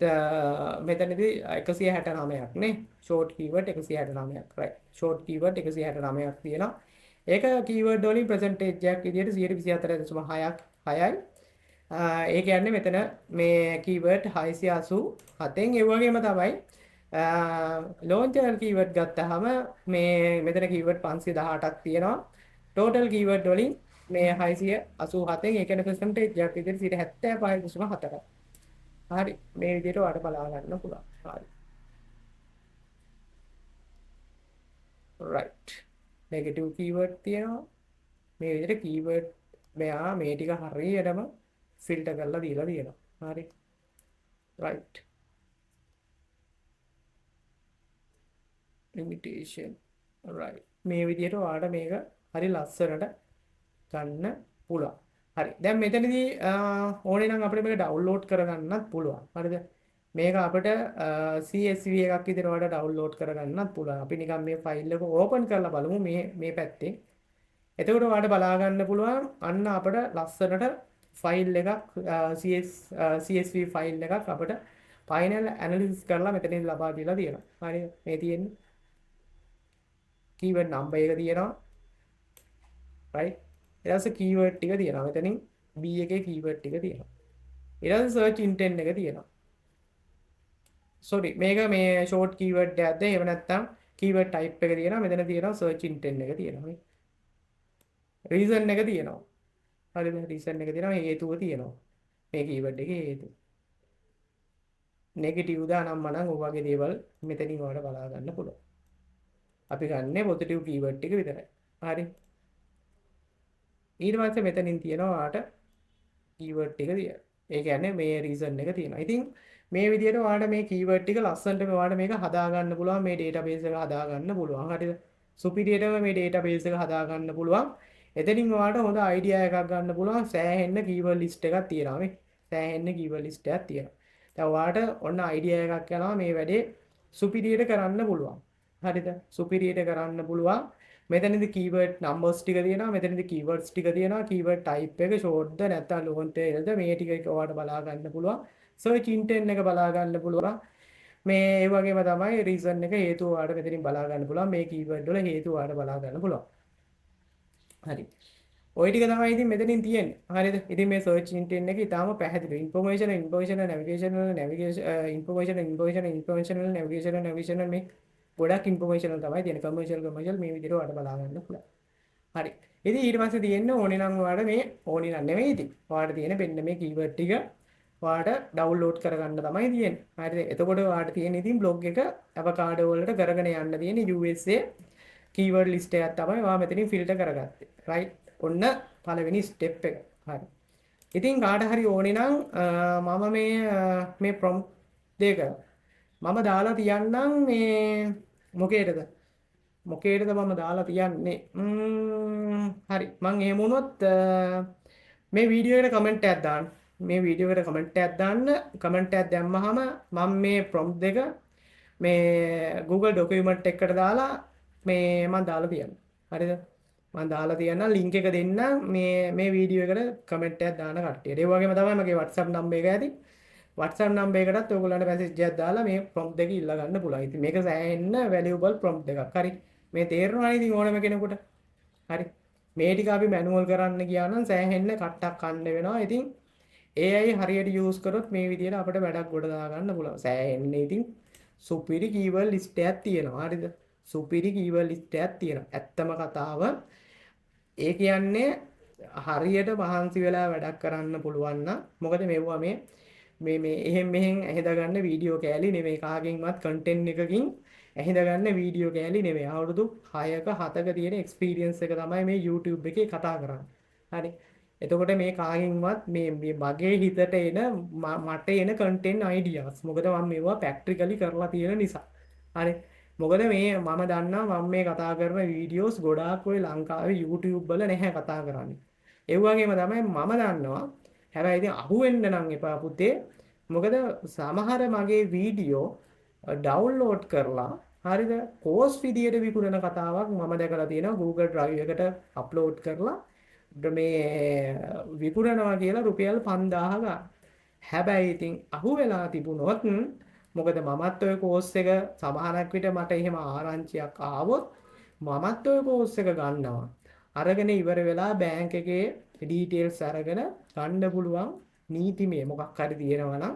මෙතනදි 169ක් නේ ෂෝට් කීවර්ඩ් 169ක් රයිට් ෂෝට් කීවර්ඩ් 169ක් තියෙනවා ඒක කීවර්ඩ් වලින් ප්‍රසන්ටේජ් එකක් විදිහට 124.6ක් 6යි ඒ කියන්නේ මෙතන මේ කීවර්ඩ් 687න් ඒ වගේම තමයි ලෝන්චර් කීවර්ඩ් ගත්තාම මේ මෙතන කීවර්ඩ් 518ක් තියෙනවා ටෝටල් කීවර්ඩ් වලින් මේ 687න් ඒ කියන්නේ ප්‍රසන්ටේජ් එකක් විදිහට 75.4ක් හරි මේ විදිහට ඔයාලට බලා ගන්න පුළුවන්. හරි. right. negative keyword තියෙනවා. මේ විදිහට keyword මෙයා මේ ටික හරියටම filter කරලා දීලා තියෙනවා. හරි. right. limitation. right. මේ විදිහට ඔයාලට මේක හරි ලස්සනට ගන්න පුළුවන්. හරි දැන් මෙතනදී ඕනේ නම් අපිට මේක ඩවුන්ලෝඩ් කරගන්නත් පුළුවන්. හරිද? මේක අපිට CSV එකක් විදිහට වඩා ඩවුන්ලෝඩ් කරගන්නත් පුළුවන්. අපි නිකන් මේ ෆයිල් එක ඕපන් කරලා බලමු මේ පැත්තේ. එතකොට ඔයාලට බලා ගන්න පුළුවන් අන්න අපිට ලස්සනට ෆයිල් එකක් CSV ෆයිල් එකක් අපිට ෆයිනල් ඇනලිසිස් කරලා මෙතනින් ලබා දීලා තියෙනවා. හරිද? මේ තියෙන්නේ keyword number එක තියෙනවා. right? ඊට පස්සේ keyword ටික තියෙනවා. මෙතනින් B එකේ keyword ටික තියෙනවා. ඊට පස්සේ search intent එක තියෙනවා. sorry මේක මේ short keyword එකක්ද එහෙම නැත්නම් keyword type එක තියෙනවා. මෙතන තියෙනවා search intent එක තියෙනවා. reason එක තියෙනවා. හරිද? reason එක තියෙනවා. හේතුව තියෙනවා. මේ keyword එකේ හේතුව. negative ද අනම්මනම් ඔය වගේ දේවල් මෙතනින් ඔයාලට බලා ගන්න පුළුවන්. අපි ගන්නේ positive keyword ටික විතරයි. හරි. ඊට පස්සේ මෙතනින් තියෙනවා ඔයාලට keyword ටික තියෙනවා. ඒ කියන්නේ මේ reason එක තියෙනවා. ඉතින් මේ විදිහට ඔයාලට මේ keyword ටික ලස්සනට ඔයාලට මේක හදා ගන්න පුළුවන්. මේ database එක හදා ගන්න පුළුවන්. හරිද? superiorව මේ database එක හදා ගන්න පුළුවන්. එතනින් ඔයාලට හොඳ idea එකක් ගන්න පුළුවන්. සෑහෙන්න keyword list එකක් තියෙනවා මේ. සෑහෙන්න keyword list එකක් තියෙනවා. දැන් ඔයාලට ඔන්න idea එකක් යනවා මේ වැඩේ superior කරන්න පුළුවන්. හරිද? superior කරන්න පුළුවන්. මෙතනදි keyword numbers ටික තියෙනවා මෙතනදි keywords ටික තියෙනවා keyword type එක short ද නැත්නම් long tail ද මේ ටික ඔයාලට බලා ගන්න පුළුවන් search intent එක බලා ගන්න පුළුවන් මේ ඒ වගේම තමයි reason එක හේතුව ඔයාලට මෙතනින් බලා ගන්න පුළුවන් මේ keyword වල හේතුව ඔයාලට බලා ගන්න පුළුවන් හරි ඔය ටික තමයි ඉතින් මෙතනින් තියෙන්නේ හරිද ඉතින් මේ search intent එක ඊටාම පැහැදිලි information navigation information මේ ගොඩක් ඉන්ෆර්මේෂන් තමයි තියෙන කමර්ෂියල් මේ විදිහට ඔයාලට බලා ගන්න පුළුවන්. හරි. ඉතින් ඊට පස්සේ තියෙන්නේ ඕනේ නම් ඔයාලට මේ ඕනේ නම් නෙමෙයි ඉතින්. ඔයාලට තියෙන මෙන්න මේ කීවර්ඩ් ටික ඔයාලට ඩවුන්ලෝඩ් කරගන්න තමයි තියෙන්නේ. හරිද? එතකොට ඔයාලට තියෙන ඉතින් බ්ලොග් එක අවකාඩෝ වලට කරගෙන යන්න තියෙන USA කීවර්ඩ් ලිස්ට් එකක් තමයි ඔයා මෙතනින් ෆිල්ටර් කරගත්තේ. රයිට්. ඔන්න පළවෙනි ස්ටෙප් එක. හරි. ඉතින් කාට හරි ඕනේ නම් මම මේ ප්‍රොම්ප්ට් දෙක මම දාලා තියන්නම් මේ මොකේද මම දාලා තියන්නේ හරි මං එහෙම වුණොත් මේ වීඩියෝ එකට කමෙන්ට් එකක් දාන්න මේ වීඩියෝ එකට කමෙන්ට් එකක් දාන්න කමෙන්ට් එකක් දැම්මහම මම මේ ප්‍රොම්ප්ට් දෙක මේ Google document එකකට දාලා මේ මම දාලා තියන්න හරිද මම දාලා තියන්න link එක දෙන්න මේ වීඩියෝ එකට කමෙන්ට් එකක් දාන කට්ටියට ඒ වගේම තමයි මගේ WhatsApp number එක ඇති WhatsApp number එකටත් ඔයගොල්ලන්ට message එකක් දාලා මේ prompt දෙක ඉල්ල ගන්න පුළුවන්. ඉතින් මේක සෑහෙන්න valuable prompt එකක්. හරි. මේ තේරෙනවා නේද ඕනම කෙනෙකුට? හරි. මේ ටික අපි manual කරන්න ගියා නම් සෑහෙන්න කට්ටක් කන්න වෙනවා. ඉතින් AI හරියට use කරොත් මේ විදිහට අපිට වැඩක් ගොඩ දා ගන්න පුළුවන්. සෑහෙන්න ඉතින් superior keyword list එකක් තියෙනවා. හරිද? superior keyword list එකක් තියෙනවා. ඇත්තම කතාව ඒ කියන්නේ හරියට මහන්සි වෙලා වැඩක් කරන්න පුළුවන් නම් මොකද මෙවුවා මේ එහෙම මෙහෙන් ඇහිදගන්න වීඩියෝ කෑලි නෙමෙයි කාගෙන්වත් කන්ටෙන්ට් එකකින් ඇහිදගන්න වීඩියෝ කෑලි නෙමෙයි අවුරුදු 6ක 7ක තියෙන එක්ස්පීරියන්ස් එක තමයි මේ YouTube එකේ කතා කරන්නේ. හරි. එතකොට මේ කාගෙන්වත් මේ මගේ හිතට එන මට එන කන්ටෙන්ට් අයිඩියාස් මොකද මම මේවා ප්‍රැක්ටිකලි කරලා තියෙන නිසා. හරි. මොකද මේ මම දන්නවා මම මේ කතා කරන වීඩියෝස් ගොඩාක් ඔය ලංකාවේ YouTube වල නැහැ කතා කරන්නේ. ඒ වගේම තමයි මම දන්නවා. හැබැයි ඉතින් අහුවෙන්න නම් එපා පුතේ. මොකද සමහර මගේ වීඩියෝ ඩවුන්ලෝඩ් කරලා හරිද කෝස් විදියට විකුණන කතාවක් මම දැකලා තියෙනවා Google Drive එකට අප්ලෝඩ් කරලා මේ විකුණනවා කියලා රුපියල් 5000 ගන්න. හැබැයි ඉතින් අහුවෙලා තිබුණොත් මොකද මමත් ඔය කෝස් එක සමහරක් විට මට එහෙම ආරංචියක් ආවොත් මමත් ඔය කෝස් එක ගන්නවා. අරගෙන ඉවර වෙලා බැංක් එකේ ඩීටේල්ස් අරගෙන ගන්න පුළුවන් නීතිමය මොකක් හරි තියෙනවා නම්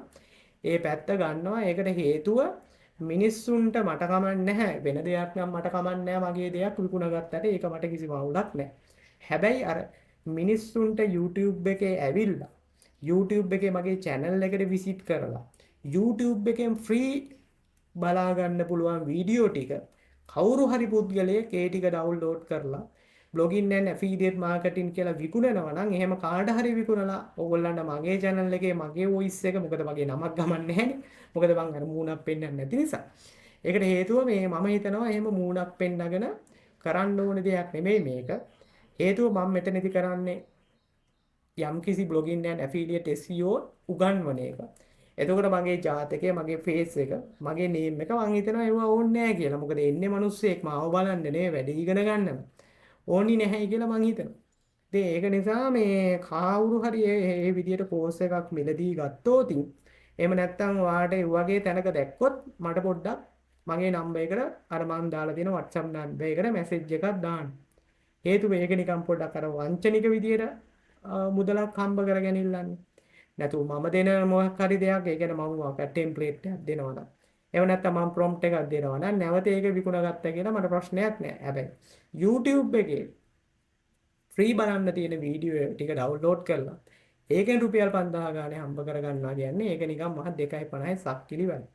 ඒ පැත්ත ගන්නවා. ඒකට හේතුව මිනිස්සුන්ට මට කමක් නැහැ. වෙන දෙයක් නම් මට කමක් නැහැ මගේ දෙයක් විකුණගත්තට ඒක මට කිසිම අවුලක් නැහැ. හැබැයි අර මිනිස්සුන්ට YouTube එකේ ඇවිල්ලා YouTube එකේ මගේ channel එකට visit කරලා YouTube එකෙන් free බලා ගන්න පුළුවන් වීඩියෝ ටික කවුරු හරි පුද්ගලයෙක් ඒ ටික download කරලා blogging and affiliate marketing කියලා විකුණනවා නම් එහෙම කාට හරි විකුණලා ඕගොල්ලන්ට මගේ channel එකේ මගේ voice එක මොකද මගේ නමක් ගමන් නැහැනේ මොකද මං අර මූණක් පෙන්වන්නේ නැති නිසා ඒකට හේතුව මේ මම හිතනවා එහෙම මූණක් පෙන්නගෙන කරන්න ඕන දෙයක් නෙමෙයි මේක හේතුව මම මෙතනදි කරන්නේ යම්කිසි blogging and affiliate SEO උගන්වන එක. එතකොට මගේ ජාතකය, මගේ ෆේස් එක, මගේ නේම් එක මං හිතනවා ඒව ඕනේ නැහැ කියලා. මොකද එන්නේ මිනිස්සෙක් මාව බලන්න නේ වැඩි ඉගෙන ගන්න. ඕනි නැහැ කියලා මං හිතනවා. ඉතින් ඒක නිසා මේ කවුරු හරි මේ විදියට කෝස් එකක් මිලදී ගත්තොත් එහෙම නැත්නම් ඔයාට ඒ වගේ තැනක දැක්කොත් මට පොඩ්ඩක් මගේ නම්බර් එකට අර මං දාලා තියෙන WhatsApp නම්බර් එකට මැසේජ් එකක් දාන්න. හේතුව මේක නිකන් පොඩ්ඩක් අර වංචනික විදියට මුදලක් හම්බ කරගෙන ඉල්ලන්නේ. නැතු මම දෙන මොකක් හරි දෙයක් ඒ කියන්නේ මම මොකක් ටෙම්ප්ලේට් එකක් දෙනවා නම් එහෙම නැත්නම් මම ප්‍රොම්ප්ට් එකක් දෙනවා නම් නැවත ඒක විකුණගත්තා කියලා මට ප්‍රශ්නයක් නැහැ. හැබැයි YouTube එකේ ෆ්‍රී බලන්න තියෙන වීඩියෝ ටික ඩවුන්ලෝඩ් කරලා ඒකෙන් රුපියල් 5000 ගානේ හම්බ කරගන්නවා කියන්නේ ඒක නිකන් මහ 2.50 සක්කිලි වැඩ.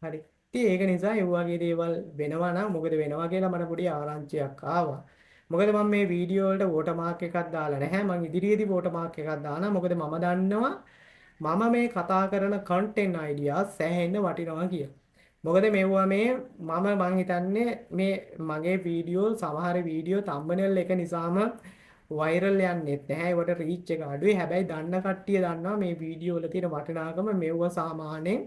හරි. ඉතින් ඒක නිසා ඒ වගේ දේවල් වෙනවා නම් මොකද වෙනවා කියලා මට පොඩි ආරංචියක් ආවා. මොකද මම මේ වීඩියෝ වලට වෝටර්මාක් එකක් දාලා නැහැ. මම ඉදිරියේදී වෝටර්මාක් එකක් දානවා. මොකද මම දන්නවා මම මේ කතා කරන content ideas සෑහෙන්න වටිනවා කියලා. මොකද මේවා මේ මං හිතන්නේ මේ මගේ වීඩියෝ සමහර වීඩියෝ thumbnail එක නිසාම viral යන්නේ නැහැ. ඒවට reach එක අඩුයි. හැබැයි දන්න කට්ටිය දන්නවා මේ වීඩියෝ වල තියෙන වටිනාකම මේවා සාමාන්‍යයෙන්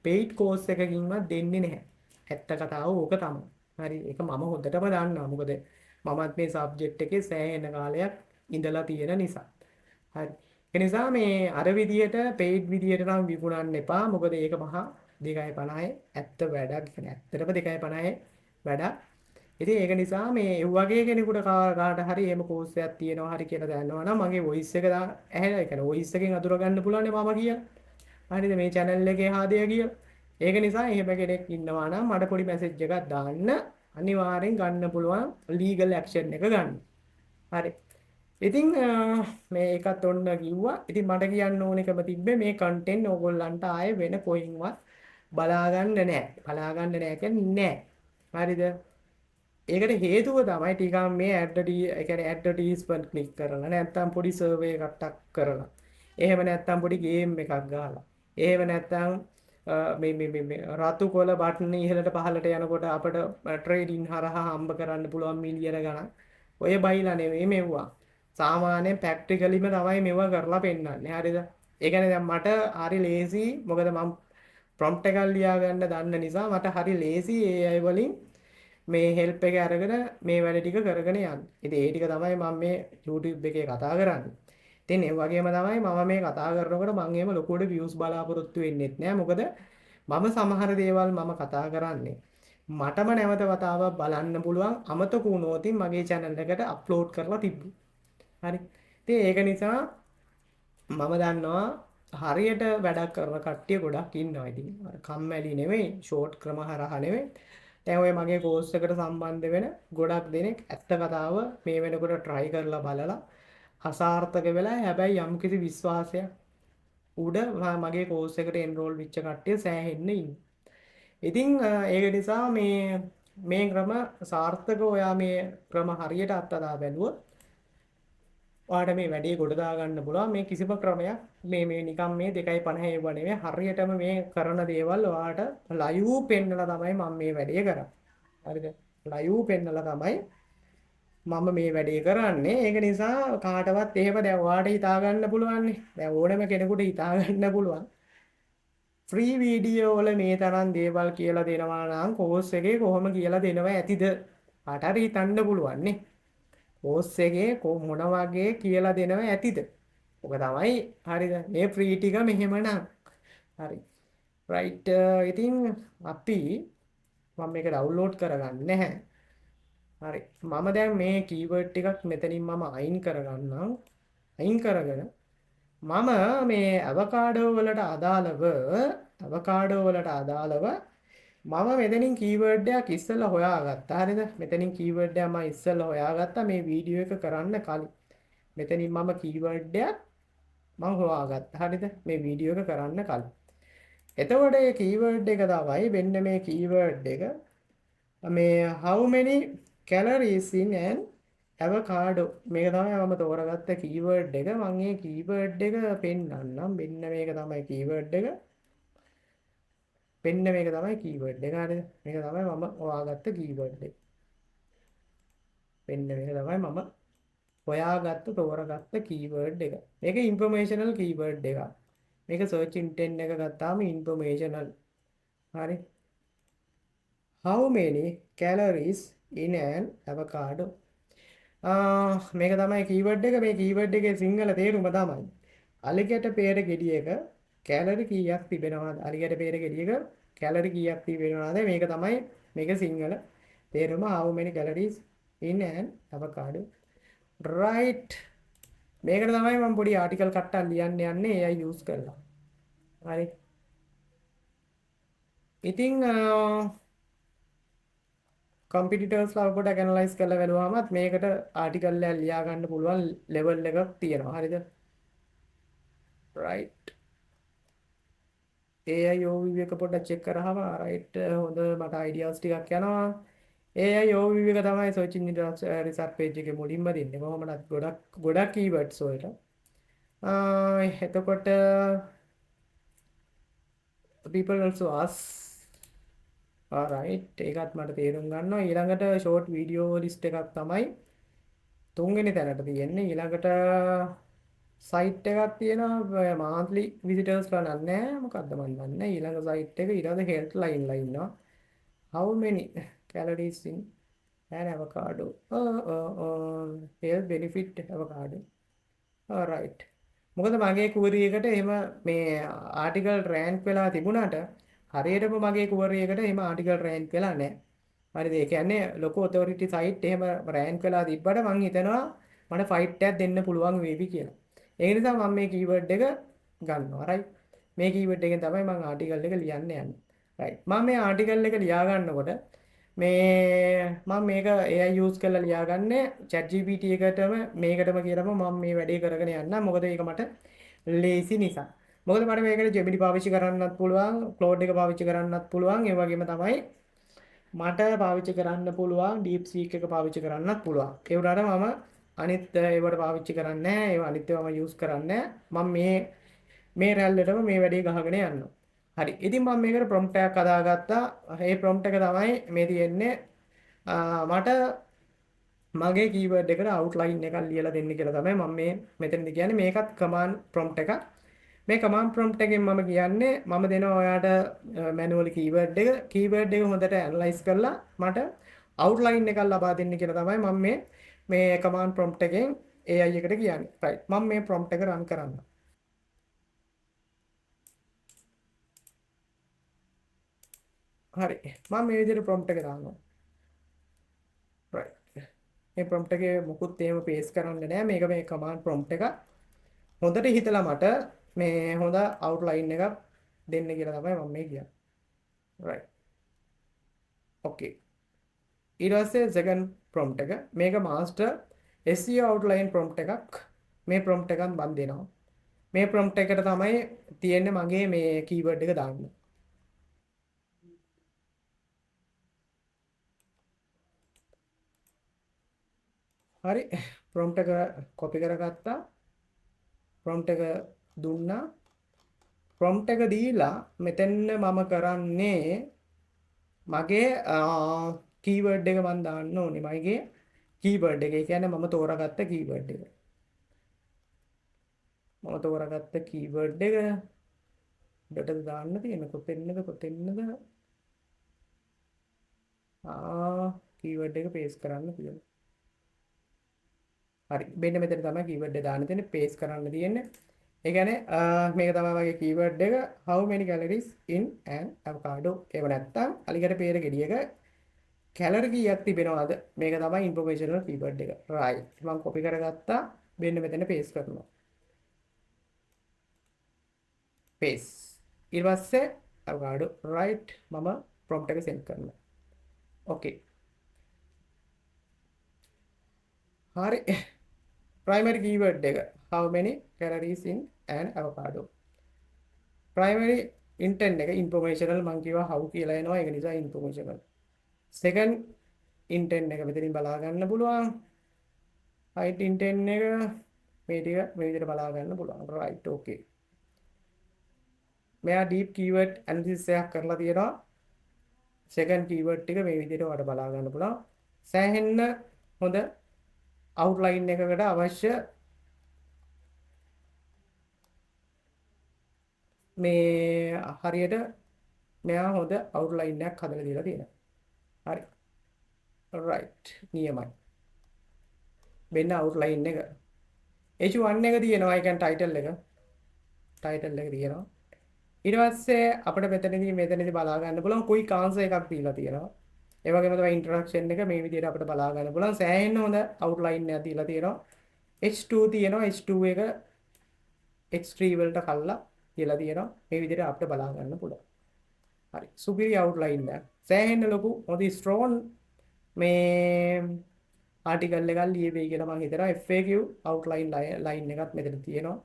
paid course එකකින්වත් දෙන්නේ නැහැ. ඇත්ත කතාව ඕක තමයි. හරි. ඒක මම හොඳටම දන්නවා. මොකද මමත් මේ සබ්ජෙක්ට් එකේ සෑහෙන කාලයක් ඉඳලා තියෙන නිසා. හරි. ඒ නිසා මේ අර විදියට paid විදියට නම් විකුණන්න එපා. මොකද ඒක මහා 2.50 ඇත්ත වැඩක්. කියන්නේ ඇත්තටම 2.50 වැඩක්. ඉතින් ඒක නිසා මේ ඒ වගේ කෙනෙකුට කාට හරි එහෙම කෝස් එකක් තියෙනවා හරි කියලා දන්නවා නම් මගේ voice එක ඇහෙලා ඒ කියන්නේ voice එකෙන් අඳුර ගන්න පුළුවන් මම කියලා. හරිද මේ channel එකේ හාදය කියලා. ඒක නිසා එහෙම කෙනෙක් ඉන්නවා නම් මට පොඩි message එකක් දාන්න අනිවාර්යෙන් ගන්න පුළුවන් legal action එක ගන්න. හරි. ඉතින් මේ එකත් ඔන්න කිව්වා. ඉතින් මට කියන්න ඕනෙකම තිබ්බේ මේ content ඕගොල්ලන්ට ආයේ වෙන කොයින්වත් බලා ගන්න නැහැ. බලා ගන්න නැහැ කියන්නේ නැහැ. හරිද? ඒකට හේතුව තමයි ටිකක් මේ ඇඩ්වර්ටයිස්මන්ට් ක්ලික් කරලා නැත්නම් පොඩි සර්වේ එකක් කරලා. එහෙම නැත්නම් පොඩි ගේම් එකක් ගහලා. එහෙම නැත්නම් මේ රතු කොළ බටන් ඉහළට පහළට යනකොට අපිට ට්‍රේඩින් හරහා හම්බ කරන්න පුළුවන් මිලියන ගණන්. ඔය බයිලා නෙවෙයි මෙව්වා. සාමාන්‍යයෙන් ප්‍රැක්ටිකලිම තමයි මෙව්වා කරලා පෙන්නන්නේ. හරිද? ඒ කියන්නේ දැන් මට හරි ලේසි මොකද මම ප්‍රොම්ප්ට් එකක් ලියා ගන්න දන්න නිසා මට හරි ලේසි ඒ අය වලින් මේ හෙල්ප් එක අරගෙන මේ වැඩ ටික කරගෙන යන්න. ඉතින් ඒ ටික තමයි මම මේ YouTube එකේ කතා කරන්නේ. ඉතින් ඒ වගේම තමයි මම මේ කතා කරනකොට මම එහෙම ලොකුවට views බලාපොරොත්තු වෙන්නෙත් නෑ. මොකද මම සමහර දේවල් මම කතා කරන්නේ මටම නැවත වතාවක් බලන්න පුළුවන් අමතක වුණොත් මගේ channel එකට අප්ලෝඩ් කරලා තිබ්බු. හරි. ඉතින් ඒක නිසා මම දන්නවා හරියට වැඩක් කරන කට්ටිය ගොඩක් ඉන්නවා. ඉතින් කම්මැලි නෙවෙයි, ෂෝට් ක්‍රම හරහා නෙවෙයි. දැන් ඔය මගේ කෝස් එකට සම්බන්ධ වෙන ගොඩක් දෙනෙක් ඇත්ත කතාව මේ වෙනකොට try කරලා බලලා අසාර්ථක වෙලා හැබැයි යම්කිසි විශ්වාසයක් උඩ මගේ කෝස් එකට එන්රෝල් වෙච්ච කට්ටිය සෑහෙන්න ඉන්නවා. ඉතින් ඒක නිසා මේ ක්‍රම සාර්ථක ඔයා මේ ක්‍රම හරියට අත්දැක බැලුවොත් ඔයාට මේ වැඩේ ගොඩ දා ගන්න පුළුවන්. මේ කිසිම ක්‍රමයක් මේ නිකන් මේ 2.50 ඒව නෙවෙයි හරියටම මේ කරන දේවල් ඔයාට ලයිව් පෙන්නලා තමයි මම මේ වැඩේ කරන්නේ. හරිද? ලයිව් පෙන්නලා තමයි මම මේ වැඩේ කරන්නේ. ඒක නිසා කාටවත් එහෙම දැන් ඔයාට හිතා ගන්න පුළුවන් නේ. දැන් ඕනම කෙනෙකුට හිතා ගන්න පුළුවන්. ෆ්‍රී වීඩියෝ වල මේ තරම් දේවල් කියලා දෙනවා නම් කෝස් එකේ කොහොම කියලා දෙනව ඇතිද? කාට හරි හිතන්න පුළුවන් නේ. කෝස් එකේ මොන වගේ කියලා දෙනව ඇතිද? ඔක තමයි හරිද? මේ ෆ්‍රී ටික මෙහෙමනම්. හරි. රයිට් ඉතින් අපි මම මේක ඩවුන්ලෝඩ් කරගන්න නැහැ. හරි. මම දැන් මේ කීවර්ඩ් ටිකක් මෙතනින් මම අයින් කරගන්නම්. අයින් කරගෙන මම මේ අවකාඩෝ වලට අදාළව මම මෙතනින් කීවර්ඩ් එකක් ඉස්සෙල්ලා හොයාගත්තා. හරිද? මෙතනින් කීවර්ඩ් එක මම ඉස්සෙල්ලා හොයාගත්තා මේ වීඩියෝ එක කරන්න කලින්. මෙතනින් මම කීවර්ඩ් එකක් මම හොයාගත්තා. හරිද? මේ වීඩියෝ එක කරන්න කලින්. එතකොට මේ කීවර්ඩ් එක තමයි වෙන්න මේ කීවර්ඩ් එක මේ how many calories in an avocado මේක තමයි මම තෝරගත්ත කීවර්ඩ් එක. මම මේ කීවර්ඩ් එක පෙන්නන්නම්. මෙන්න මේක තමයි කීවර්ඩ් එක. මෙන්න මේක තමයි කීවර්ඩ් එක. හරිද? මේක තමයි මම හොයාගත්ත කීවර්ඩ් එක. මෙන්න මේක තමයි මම හොයාගත්ත තෝරගත්ත කීවර්ඩ් එක. මේක ඉන්ෆර්මේෂනල් කීවර්ඩ් එකක්. මේක සර්ච් ඉන්ටෙන්ට් එක ගත්තාම ඉන්ෆර්මේෂනල්. හරි. how many calories in an avocado මේක තමයි කීවර්ඩ් එක. මේ කීවර්ඩ් එකේ සිංහල තේරුම තමයි අලිගැට peer ගෙඩියක කැලරි කීයක් තිබෙනවද? අලිගැට peer ගෙඩියක කැලරි කීයක් තිබෙනවද? මේක තමයි මේක සිංහල තේරුම how many calories in an avocado. right. මේකට තමයි මම පොඩි ආටිකල් කට්ටක් ලියන්න යන්නේ AI use කරලා. හරි. ඉතින් කම්පිටිටර්ස්ලා පොඩක් ඇනලයිස් කරලා බලුවාමත් මේකට ආටිකල් එකක් ලියා ගන්න පුළුවන් ලෙවල් එකක් තියෙනවා. හරිද? right. AI overview එක පොඩ්ඩක් check කරාම right හොඳ මට ideas ටිකක් යනවා. AI overview එක තමයි search engine result page එකේ මුලින්ම දෙන්නේ. කොහොමද ගොඩක් keywords වලට. එතකොට people also ask alright ඒකත් මට තේරුම් ගන්නවා. ඊළඟට short video list එකක් තමයි තුන්වෙනි තැනට තියෙන්නේ. ඊළඟට site එකක් තියෙනවා monthly visitors ලා නැහැ. මොකද්ද මන් දන්නේ. ඊළඟ site එක ඊට පස්සේ healthline ලා ඉන්නවා. how many calories in an avocado health benefit avocado. alright. මොකද මගේ query එකට එහෙම මේ article rank වෙලා තිබුණාට හරියටම මගේ query එකට එහෙම article rank වෙලා නැහැ. හරිද? ඒ කියන්නේ local authority site එහෙම rank වෙලා තිබ්බට මං හිතනවා මට fight එකක් දෙන්න පුළුවන් වේවි කියලා. ඒ නිසා මම මේ keyword එක ගන්නවා. right. මේ keyword එකෙන් තමයි මම article එක ලියන්න යන්නේ. right. මම මේ article එක ලියා ගන්නකොට මේ මම මේක AI use කරලා ලියාගන්නේ ChatGPT එකටම මේකටම කියලාම මම මේ වැඩේ කරගෙන යන්න. මොකද ඒක මට lazy නිසා. මොකද මට මේකට Gemini පාවිච්චි කරන්නත් පුළුවන්, Claude එක පාවිච්චි කරන්නත් පුළුවන්. ඒ වගේම තමයි මට පාවිච්චි කරන්න පුළුවන් DeepSeek එක පාවිච්චි කරන්නත් පුළුවන්. ඒ වුණාට මම අනිත් ඒවට පාවිච්චි කරන්නේ නැහැ. ඒවා අනිත් ඒවා මම use කරන්නේ නැහැ. මම මේ රැල්ලටම මේ වැඩේ ගහගෙන යනවා. හරි. ඉතින් මම මේකට prompt එකක් හදාගත්තා. මේ prompt එක තමයි මේ තියෙන්නේ. මට මගේ keyword එකට outline එකක් ලියලා දෙන්න කියලා තමයි මම මේ මෙතනදි කියන්නේ. මේකත් command prompt එකක්. මේ command prompt එකෙන් මම කියන්නේ මම දෙනවා ඔයාට manual keyword එක හොඳට analyze කරලා මට outline එකක් ලබා දෙන්න කියලා තමයි මම මේ command prompt එකෙන් AI එකට කියන්නේ. right. මම මේ prompt එක run කරන්න. හරි. මම මේ විදිහට prompt එක දානවා. right. මේ prompt එකේ මුකුත් එහෙම paste කරන්න නෑ. මේක මේ command prompt එක. හොඳට හිතලා මට මේ හොඳ outline එකක් දෙන්න කියලා තමයි මම මේ කියන්නේ. right. okay. ඊට පස්සේ second prompt එක මේක master SEO outline prompt එකක්. මේ prompt එකත් මම දෙනවා. මේ prompt එකට තමයි තියෙන්නේ මගේ මේ keyword එක දාන්න. හරි. prompt එක copy කරගත්තා. prompt එක දුන්නා. prompt එක දීලා මෙතන මම කරන්නේ මගේ කීවර්ඩ් එක මම දාන්න ඕනේ මගේ කීවර්ඩ් එක. ඒ කියන්නේ මම තෝරාගත්ත කීවර්ඩ් එක. මම තෝරාගත්ත කීවර්ඩ් එක උඩට දාන්න තියෙන කොතෙන්ද කීවර්ඩ් එක පේස්ට් කරන්න තියෙනවා. හරි මෙන්න මෙතන තමයි කීවර්ඩ් එක දාන්න තියෙන්නේ පේස්ට් කරන්න තියෙන්නේ. ඒ කියන්නේ මේක තමයි මගේ කීවර්ඩ් එක how many calories in an avocado. ඒව නැත්තම් අලිගට peer ගෙඩියක කැලරි කීයක් තිබෙනවද? මේක තමයි ඉන්ෆෝමේෂනල් කීවර්ඩ් එක. right මම කොපි කරගත්තා. මෙන්න මෙතන පේස්ට් කරනවා. paste ඊට පස්සේ avocado right මම prompt එක send කරනවා. okay හරි primary keyword එක how many calories in an avocado. primary intent එක informational මං කිව්වා how කියලා එනවා ඒක නිසා informational. second intent එක මෙතනින් බලා ගන්න පුළුවන්. height intent එක මේ ටික මේ විදිහට බලා ගන්න පුළුවන්. right okay. මෙයා deep keyword analysis එකක් කරලා තියෙනවා. second keyword ටික මේ විදිහට ඔයාලට බලා ගන්න පුළුවන්. සෑහෙන්න හොඳ outline එකකට අවශ්‍ය මේ හරියට මෙයා හොඳ outline එකක් හදලා දීලා තියෙනවා. හරි. right නියමයි. මෙන්න outline එක. H1 එක තියෙනවා. ඒ කියන්නේ title එක. title එක තියෙනවා. ඊට පස්සේ අපිට මෙතනදී බලා ගන්න පුළුවන් quick answer එකක් දීලා තියෙනවා. ඒ වගේම තමයි introduction එක මේ විදිහට අපිට බලා ගන්න පුළුවන්. සෑහෙන්න හොඳ outline එකක් දීලා තියෙනවා. H2 තියෙනවා. H2 එක H3 වලට කල්ලා කියලා තියෙනවා. මේ විදිහට අපිට බලා ගන්න පුළුවන්. හරි. සුපිරි outline එක. සෑහෙන්න ලොකු හොඳ strong මේ ආටිකල් එකක් ලියවෙයි කියලා මම හිතනවා. FAQ outline line එකක් මෙතන තියෙනවා.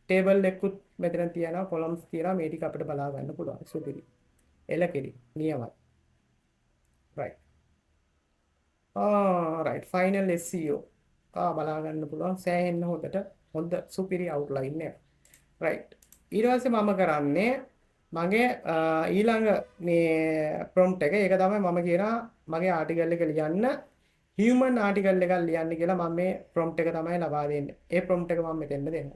ටේබල් එකකුත් මෙතන තියෙනවා. columns තියෙනවා. මේ ටික අපිට බලා ගන්න පුළුවන්. සුපිරි. එලකිරි. නියමයි. right. right. final SEO. බලා ගන්න පුළුවන්. සෑහෙන්න හොඳ සුපිරි outline එක. right. ඊට පස්සේ මම කරන්නේ මගේ ඊළඟ මේ prompt එක. ඒක තමයි මම කියනවා මගේ article එක ලියන්න human article එකක් ලියන්න කියලා මම මේ prompt එක තමයි ලබා දෙන්නේ. ඒ prompt එක මම මෙතෙන්ද දෙන්නම්.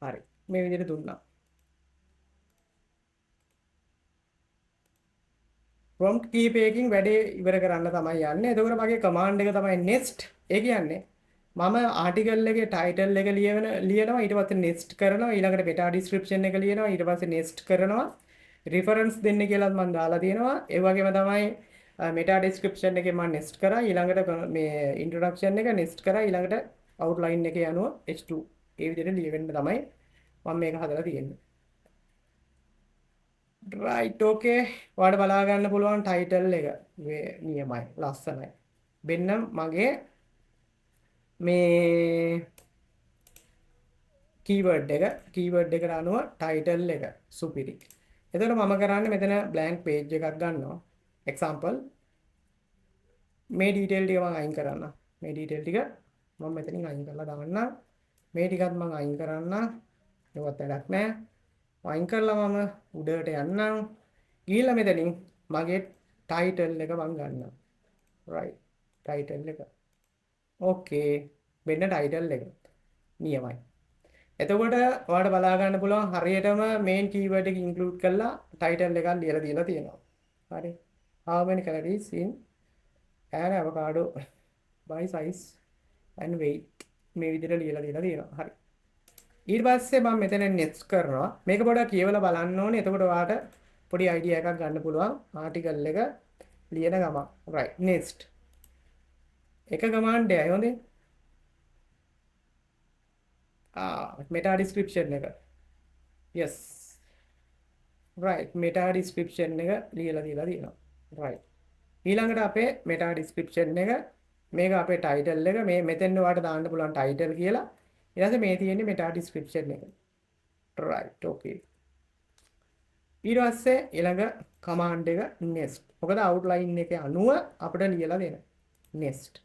හරි. මේ විදිහට දුන්නා. prompt කීපයකින් වැඩේ ඉවර කරන්න තමයි යන්නේ. එතකොට මගේ command එක තමයි next. ඒ කියන්නේ මම ආටිකල් එකේ ටයිටල් එක ලියනවා ඊට පස්සේ next කරනවා ඊළඟට meta description එක ලියනවා ඊට පස්සේ next කරනවා reference දෙන්න කියලා මම දාලා තියෙනවා ඒ වගේම තමයි meta description එකේ මම next කරා ඊළඟට මේ introduction එක next කරා ඊළඟට outline එකේ යනවා H2 ඒ විදිහට ලියවෙන්න තමයි මම මේක හදලා තියෙන්නේ right okay ඔයාලට බලා ගන්න පුළුවන් title එක නියමයි ලස්සනයි මෙන්න මගේ මේ කීවර්ඩ් එකට අනුව ටයිටල් එක සුපිරි. එතකොට මම කරන්නේ මෙතන blank page එකක් ගන්නවා. example මේ detail ටික මම අයින් කරන්න. මේ detail ටික මම මෙතනින් අයින් කරලා දාන්න. මේ ටිකත් මම අයින් කරන්න. ඒවත් වැඩක් නැහැ. අයින් කරලා මම උඩට යන්නම්. ගිහිල්ලා මෙතනින් මගේ ටයිටල් එක මම ගන්නවා. right ටයිටල් එක. ඕකේ මෙන්න ටයිටල් එක. නියමයි. එතකොට ඔයාලට බලා ගන්න පුළුවන් හරියටම මේන් කීවර්ඩ් එක ඉන්ක්ලූඩ් කරලා ටයිටල් එකක් ලියලා දීලා තියෙනවා. හරි. How many calories in an avocado by size and weight මේ විදිහට ලියලා දීලා තියෙනවා. හරි. ඊට පස්සේ මම මෙතන next කරනවා. මේක පොඩ්ඩක් කියවලා බලන්න ඕනේ. එතකොට ඔයාලට පොඩි idea එකක් ගන්න පුළුවන් ආටිකල් එක ලියන ගමන්. right next. එක command එකයි හොඳේ. meta description එක yes right meta description එක ලියලා දීලා තියෙනවා right ඊළඟට අපේ meta description එක මේක අපේ title එක මේ මෙතෙන් ඔයාලට දාන්න පුළුවන් title කියලා ඊට පස්සේ මේ තියෙන්නේ meta description එක right okay ඊට පස්සේ ඊළඟ command එක next මොකද outline එකේ අනුව අපිට ලියලා දෙන්න next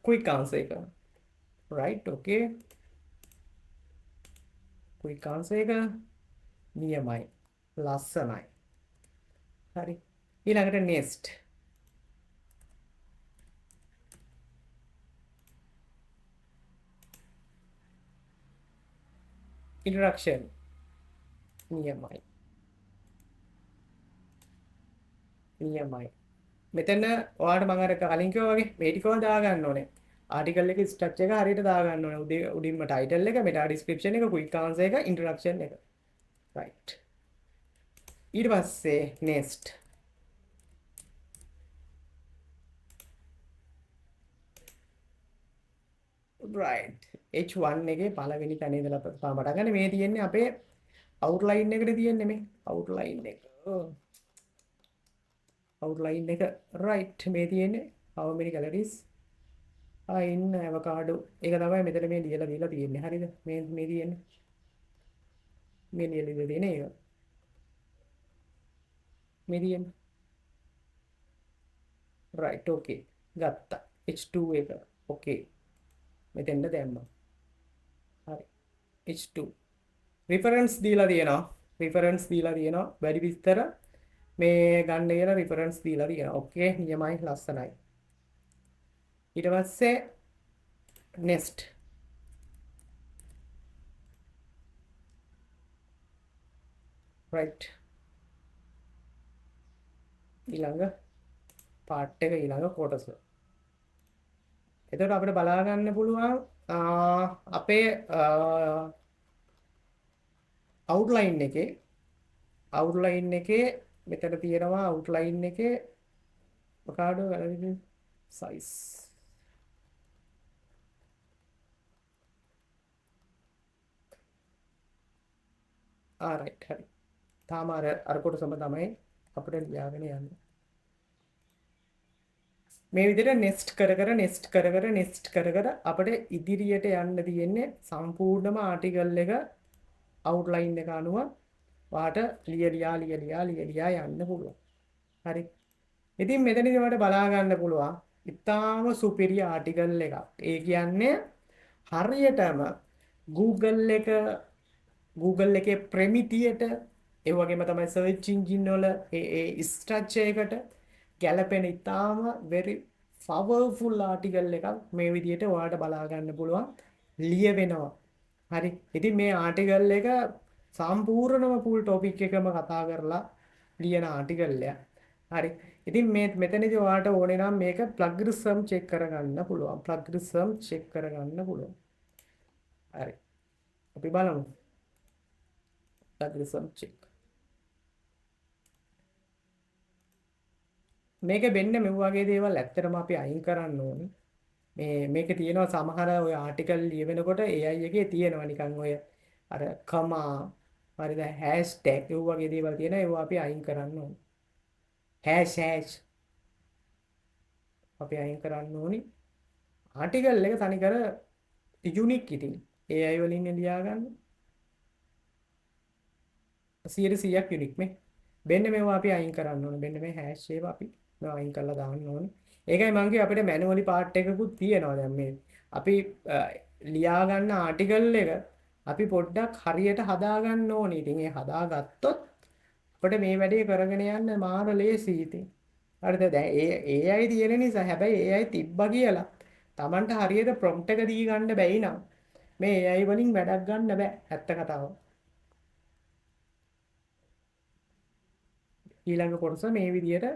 quick answer එක right okay quick answer එක නියමයි. ලස්සනයි. හරි. ඊළඟට next. introduction. නියමයි. නියමයි. මෙතන ඔයාලට මම අර කලින් කිව්වා වගේ මේ ටික ඔයාලා දාගන්න ඕනේ. ආටිකල් එකේ ස්ට්‍රක්චර් එක හරියට දාගන්න ඕනේ. උඩින්ම ටයිටල් එක, මෙටා ඩිස්ක්‍රිප්ෂන් එක, quick answer එක, introduction එක. right. ඊට පස්සේ next. right. H1 එකේ පළවෙනි තැන ඉඳලා පටන් ගන්න. මේ තියෙන්නේ අපේ outline එකට තියෙන්නේ මේ outline එක. outline එක right මේ තියෙන්නේ how many calories in avocado ඒක තමයි මෙතන මේ ලියලා දීලා තියෙන්නේ. හරිද? මේ තියෙන්නේ. මේ ලියලා තියෙන්නේ ඒක. මේ තියෙන්නේ. right okay. ගත්තා. H2 එක. okay. මෙතෙන්ද දැම්මා. හරි. H2 reference දීලා තියෙනවා. reference දීලා තියෙනවා. වැඩි විස්තර මේ ගන්න කියලා reference දීලා තියෙනවා. okay නියමයි ලස්සනයි. ඊට පස්සේ next. right. ඊළඟ part එක ඊළඟ කොටස. එතකොට අපිට බලා ගන්න පුළුවන් අපේ outline එකේ මෙතන තියෙනවා outline එකේ avocado size. right හරි. තාම අර කොටසම තමයි අපිට ලියාගෙන යන්නේ. මේ විදිහට next කර කර අපිට ඉදිරියට යන්න තියෙන්නේ සම්පූර්ණම ආටිකල් එක outline එක අනුව වාට ලියා යන්න පුළුවන්. හරි. ඉතින් මෙතනදී මට බලා ගන්න පුළුවන් ඉතාම superior article එකක්. ඒ කියන්නේ හරියටම Google එකේ ප්‍රමිතියට ඒ වගේම තමයි search engine වල ඒ structure එකට ගැලපෙන ඉතාම very powerful article එකක් මේ විදිහට ඔයාලට බලා ගන්න පුළුවන් ලියවෙනවා. හරි. ඉතින් මේ article එක සම්පූර්ණම full topic එකම කතා කරලා ලියන article එකක්. හරි. ඉතින් මෙතනදී ඔයාලට ඕනේ නම් මේක plagiarism check කරගන්න පුළුවන්. plagiarism check කරගන්න පුළුවන්. හරි. අපි බලමු. plagiarism check. මේක වෙන්නේ මේ වගේ දේවල් ඇත්තටම අපි අයින් කරන්න ඕනේ. මේකේ තියෙනවා සමහර ඔය ආටිකල් ලියවෙනකොට AI එකේ තියෙනවා නිකන් ඔය අර කමා හරිද හැෂ්ටැග් ඒ වගේ දේවල් තියෙනවා ඒවා අපි අයින් කරන්න ඕනේ. හැෂ් අපි අයින් කරන්න ඕනේ. ආටිකල් එක තනිකර යුනික් ඉතින් AI වලින් ලියා ගන්න 100%ක් යුනික් මේ. මෙන්න මේවා අපි අයින් කරන්න ඕනේ. මෙන්න මේ හැෂ් ඒවා අපි අයින් කරලා දාන්න ඕනේ. ඒකයි මම කිව්වේ අපිට මැනුවලි පාර්ට් එකකුත් තියෙනවා දැන් මේ. අපි ලියා ගන්න ආටිකල් එක අපි පොඩ්ඩක් හරියට හදා ගන්න ඕනේ. ඉතින් ඒ හදාගත්තොත් අපිට මේ වැඩේ කරගෙන යන්න මාර ලේසි ඉතින්. හරිද? දැන් AI තියෙන නිසා හැබැයි AI තිබ්බා කියලා Tamanට හරියට prompt එක දී ගන්න බැයි නම් මේ AI වලින් වැඩක් ගන්න බෑ. ඇත්ත කතාව. ඊළඟ කොටස මේ විදියට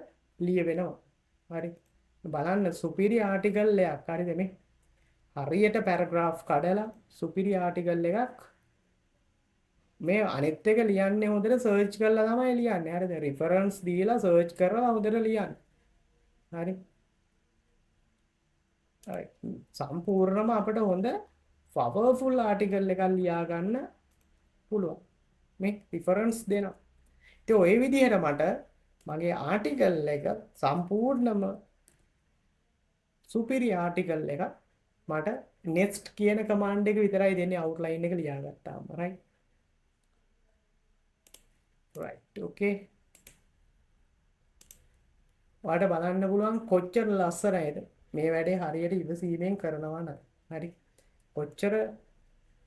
ලියවෙනවා. හරි. බලන්න superior article එකක්. හරිද මේ? හරියට paragraph කඩලා superior article එකක් මේ අනිත් එක ලියන්නේ හොඳට search කරලා තමයි ලියන්නේ. හරිද? reference දීලා search කරලා හොඳට ලියන්න. හරි. සම්පූර්ණම අපිට හොඳ powerful article එකක් ලියා ගන්න පුළුවන්. මේ reference දෙනවා. ඉතින් ওই විදිහට මට මගේ ආටිකල් එක සම්පූර්ණම superior article එක මට next කියන command එක විතරයි දෙන්නේ outline එක ලියාගත්තාම right okay ඔයාලට බලන්න පුළුවන් කොච්චර ලස්සනයිද මේ වැඩේ හරියට ඉවසීමෙන් කරනවා නම් හරි කොච්චර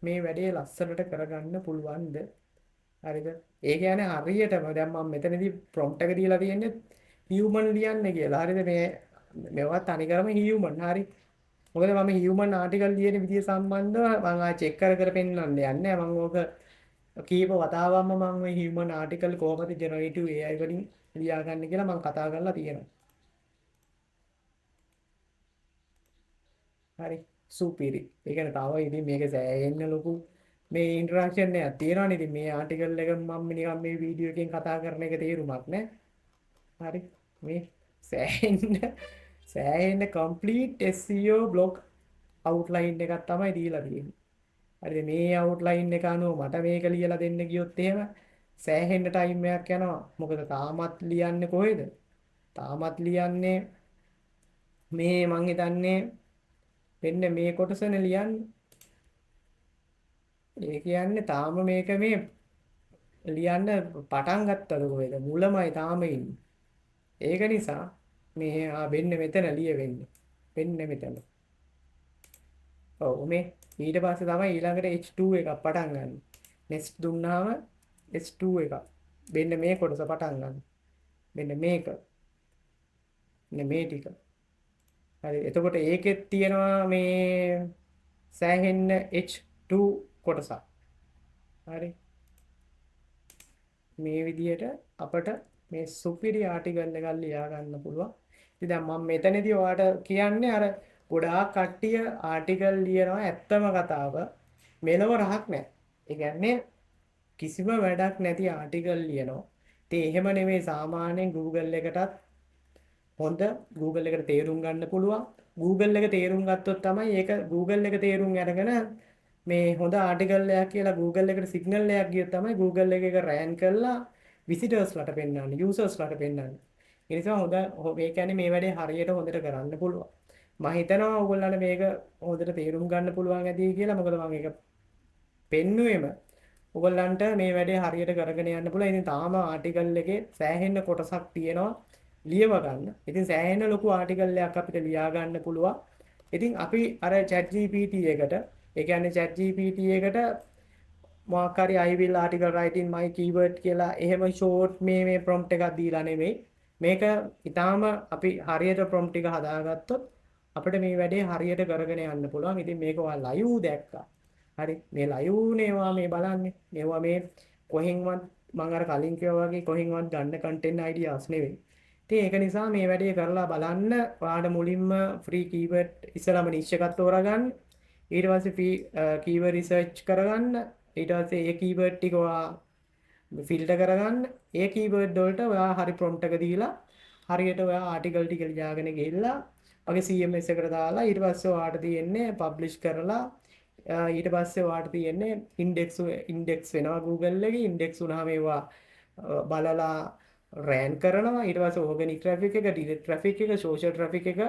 මේ වැඩේ ලස්සනට කරගන්න පුළුවන්ද? හරිද? ඒ කියන්නේ හරියටම දැන් මම මෙතනදී prompt එක දීලා තියෙන්නේ human ලියන්න කියලා. හරිද? මේවා තනිකරම human. හරි. මොකද මම human article ලියන විදිය සම්බන්ධව මම චෙක් කර කර පෙන්නන්න යන්නේ නැහැ. මම ඕක කීප වතාවක්ම මම මේ human article කොහොමද generative AI වලින් ලියාගන්නේ කියලා මම කතා කරලා තියෙනවා. හරි සුපිරි. ඒ කියන්නේ තව ඉතින් මේක සෑහෙන්න ලොකු මේ ඉන්ටරැක්ෂන් එකක් තියෙනවනේ. ඉතින් මේ ආටිකල් එක මම නිකන් මේ වීඩියෝ එකෙන් කතා කරන එක තේරුමක් නෑ. හරි මේ සෑහෙන්න complete SEO blog outline එකක් තමයි දීලා තියෙන්නේ. හරිද? මේ outline එක අනුව මට මේක ලියලා දෙන්න ගියොත් එහෙම සෑහෙන්න ටයිම් එකක් යනවා. මොකද තාමත් ලියන්නේ කොහෙද? තාමත් ලියන්නේ මේ මං හිතන්නේ මෙන්න මේ කොටසනේ ලියන්නේ. ඒ කියන්නේ තාම මේක මේ ලියන්න පටන් ගත්තද කොහෙද? මුලමයි තාම ඉන්නේ. ඒක නිසා මේ වෙන්න මෙතන ලියවෙන්නේ. වෙන්න මෙතන. ඔව් මේ ඊට පස්සේ තමයි ඊළඟට H2 එකක් පටන් ගන්න. next දුන්නාම H2 එකක්. වෙන්න මේ කොටස පටන් ගන්න. මෙන්න මේක. මෙන්න මේ ටික. හරි එතකොට ඒකෙත් තියෙනවා මේ සෑහෙන්න H2 කොටසක්. හරි මේ විදිහට අපට මේ සුපිරි ආටිකල් එකක් ලියා ගන්න පුළුවන්. ඉතින් දැන් මම මෙතනදී ඔයාලට කියන්නේ අර ගොඩාක් කට්ටිය ආටිකල් ලියනවා ඇත්තම කතාව මෙලව රහක් නැහැ. ඒ කියන්නේ කිසිම වැඩක් නැති ආටිකල් ලියනවා. ඉතින් එහෙම නෙමෙයි සාමාන්‍යයෙන් Google එකටත් හොඳ Google එකට තේරුම් ගන්න පුළුවන්. Google එක තේරුම් ගත්තොත් තමයි ඒක Google එක තේරුම් අරගෙන මේ හොඳ ආටිකල් එකක් කියලා Google එකට සිග්නල් එකක් ගියොත් තමයි Google එක රෑන්ක් කරලා විසිටර්ස්ලට පෙන්වන්නේ, යූසර්ස්ලට පෙන්වන්නේ. ඒ නිසා හොඳ මේ කියන්නේ මේ වැඩේ හරියට හොඳට කරන්න පුළුවන්. මම හිතනවා ඔයගොල්ලන්ට මේක හොඳට තේරුම් ගන්න පුළුවන් ඇති කියලා. මොකද මම ඒක පෙන්නුවෙම ඔයගොල්ලන්ට මේ වැඩේ හරියට කරගෙන යන්න පුළුවන්. ඉතින් තාම ආටිකල් එකේ සෑහෙන්න කොටසක් තියෙනවා ලියව ගන්න. ඉතින් සෑහෙන ලොකු ආටිකල් එකක් අපිට ලියා ගන්න පුළුවන්. ඉතින් අපි අර ChatGPT එකට, ඒ කියන්නේ ChatGPT එකට මොකක් හරි I will article write in my keyword කියලා එහෙම short මේ prompt එකක් දීලා නෙමෙයි. මේක ඊටාම අපි හරියට prompt එක හදාගත්තොත් අපිට මේ වැඩේ හරියට කරගෙන යන්න පුළුවන්. ඉතින් මේක ඔයා live දැක්කා. හරි මේ live නේවා මේ බලන්නේ. මේවා මේ කොහෙන්වත් මම අර කලින් කිව්වා වගේ කොහෙන්වත් ගන්න content ideas නෙවෙයි. ඉතින් ඒක නිසා මේ වැඩේ කරලා බලන්න. ඔයාලට මුලින්ම free keyword ඉස්සරහම niche එකක් තෝරගන්න. ඊට පස්සේ free keyword research කරගන්න. ඊට පස්සේ ඒ keyword ටික ඔයා ෆිල්ටර් කරගන්න. ඒ keyword වලට ඔයා හරි prompt එක දීලා හරියට ඔයා article ටික ලියාගෙන ගිහිල්ලා වගේ CMS එකට දාලා ඊට පස්සේ ඔයාට තියෙන්නේ publish කරලා ඊට පස්සේ ඔයාට තියෙන්නේ index වෙනවා Google එකේ. index වුණාම ඒවා බලලා රෑන් කරනවා. ඊට පස්සේ organic traffic එක, direct traffic එක, social traffic එක,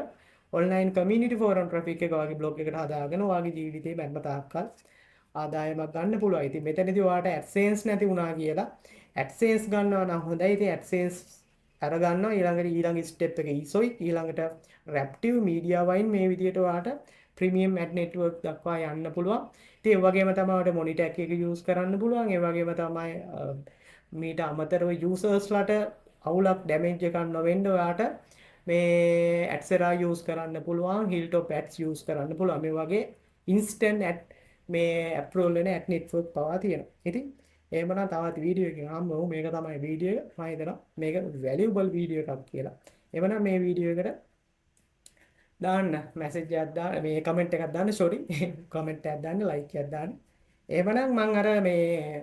online community forum traffic එක වගේ blog එකකට හදාගෙන ඔයාගේ ජීවිතේ බැන්න තාක්කල් ආදායමක් ගන්න පුළුවන්. ඉතින් මෙතනදී ඔයාට AdSense නැති වුණා කියලා AdSense ගන්නවා නම් හොඳයි. ඉතින් AdSense අර ගන්නවා. ඊළඟ step එක ESOI, ඊළඟට Raptive, Mediavine මේ විදිහට ඔයාට premium ad network දක්වා යන්න පුළුවන්. ඉතින් ඒ වගේම තමයි ඔයාට Monitech එක use කරන්න පුළුවන්. ඒ වගේම තමයි මීට අමතරව යූසර්ස්ලට අවුලක් ඩැමේජ් එකක් නොවෙන්න ඔයාට මේ ඇඩ්සෙරා යූස් කරන්න පුළුවන්, හිල්ටොප් ඇඩ්ස් යූස් කරන්න පුළුවන්. මේ වගේ ඉන්ස්ටන්ට් ඇඩ් මේ අප්රෝල් වෙන ඇඩ් නෙට්වර්ක් පවා තියෙනවා. ඉතින් එහෙමනම් තවත් වීඩියෝ එකකින් හම්බෙමු. මේක තමයි වීඩියෝ එක. මම හිතනවා මේක වැලියබල් වීඩියෝ එකක් කියලා. එහෙමනම් මේ වීඩියෝ එකට දාන්න මැසේජ් එකක් දාන්න, මේ කමෙන්ට් එකක් දාන්න, sorry කමෙන්ට් එකක් දාන්න, ලයික් එකක් දාන්න. එහෙමනම් මම අර මේ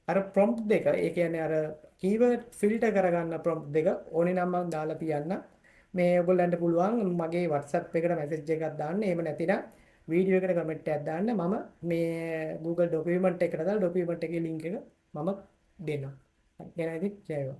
අර prompt දෙක, ඒ කියන්නේ අර keyword filter කරගන්න prompt දෙක ඕනේ නම් මම දාලා තියන්න. මේ ඔයගොල්ලන්ට පුළුවන් මගේ WhatsApp එකට message එකක් දාන්න. එහෙම නැතිනම් වීඩියෝ එකට කමෙන්ට් එකක් දාන්න. මම මේ Google document එකට දාලා document එකේ link එක මම දෙන්නම්. එහෙනම් ඉතින් ජය වේවා.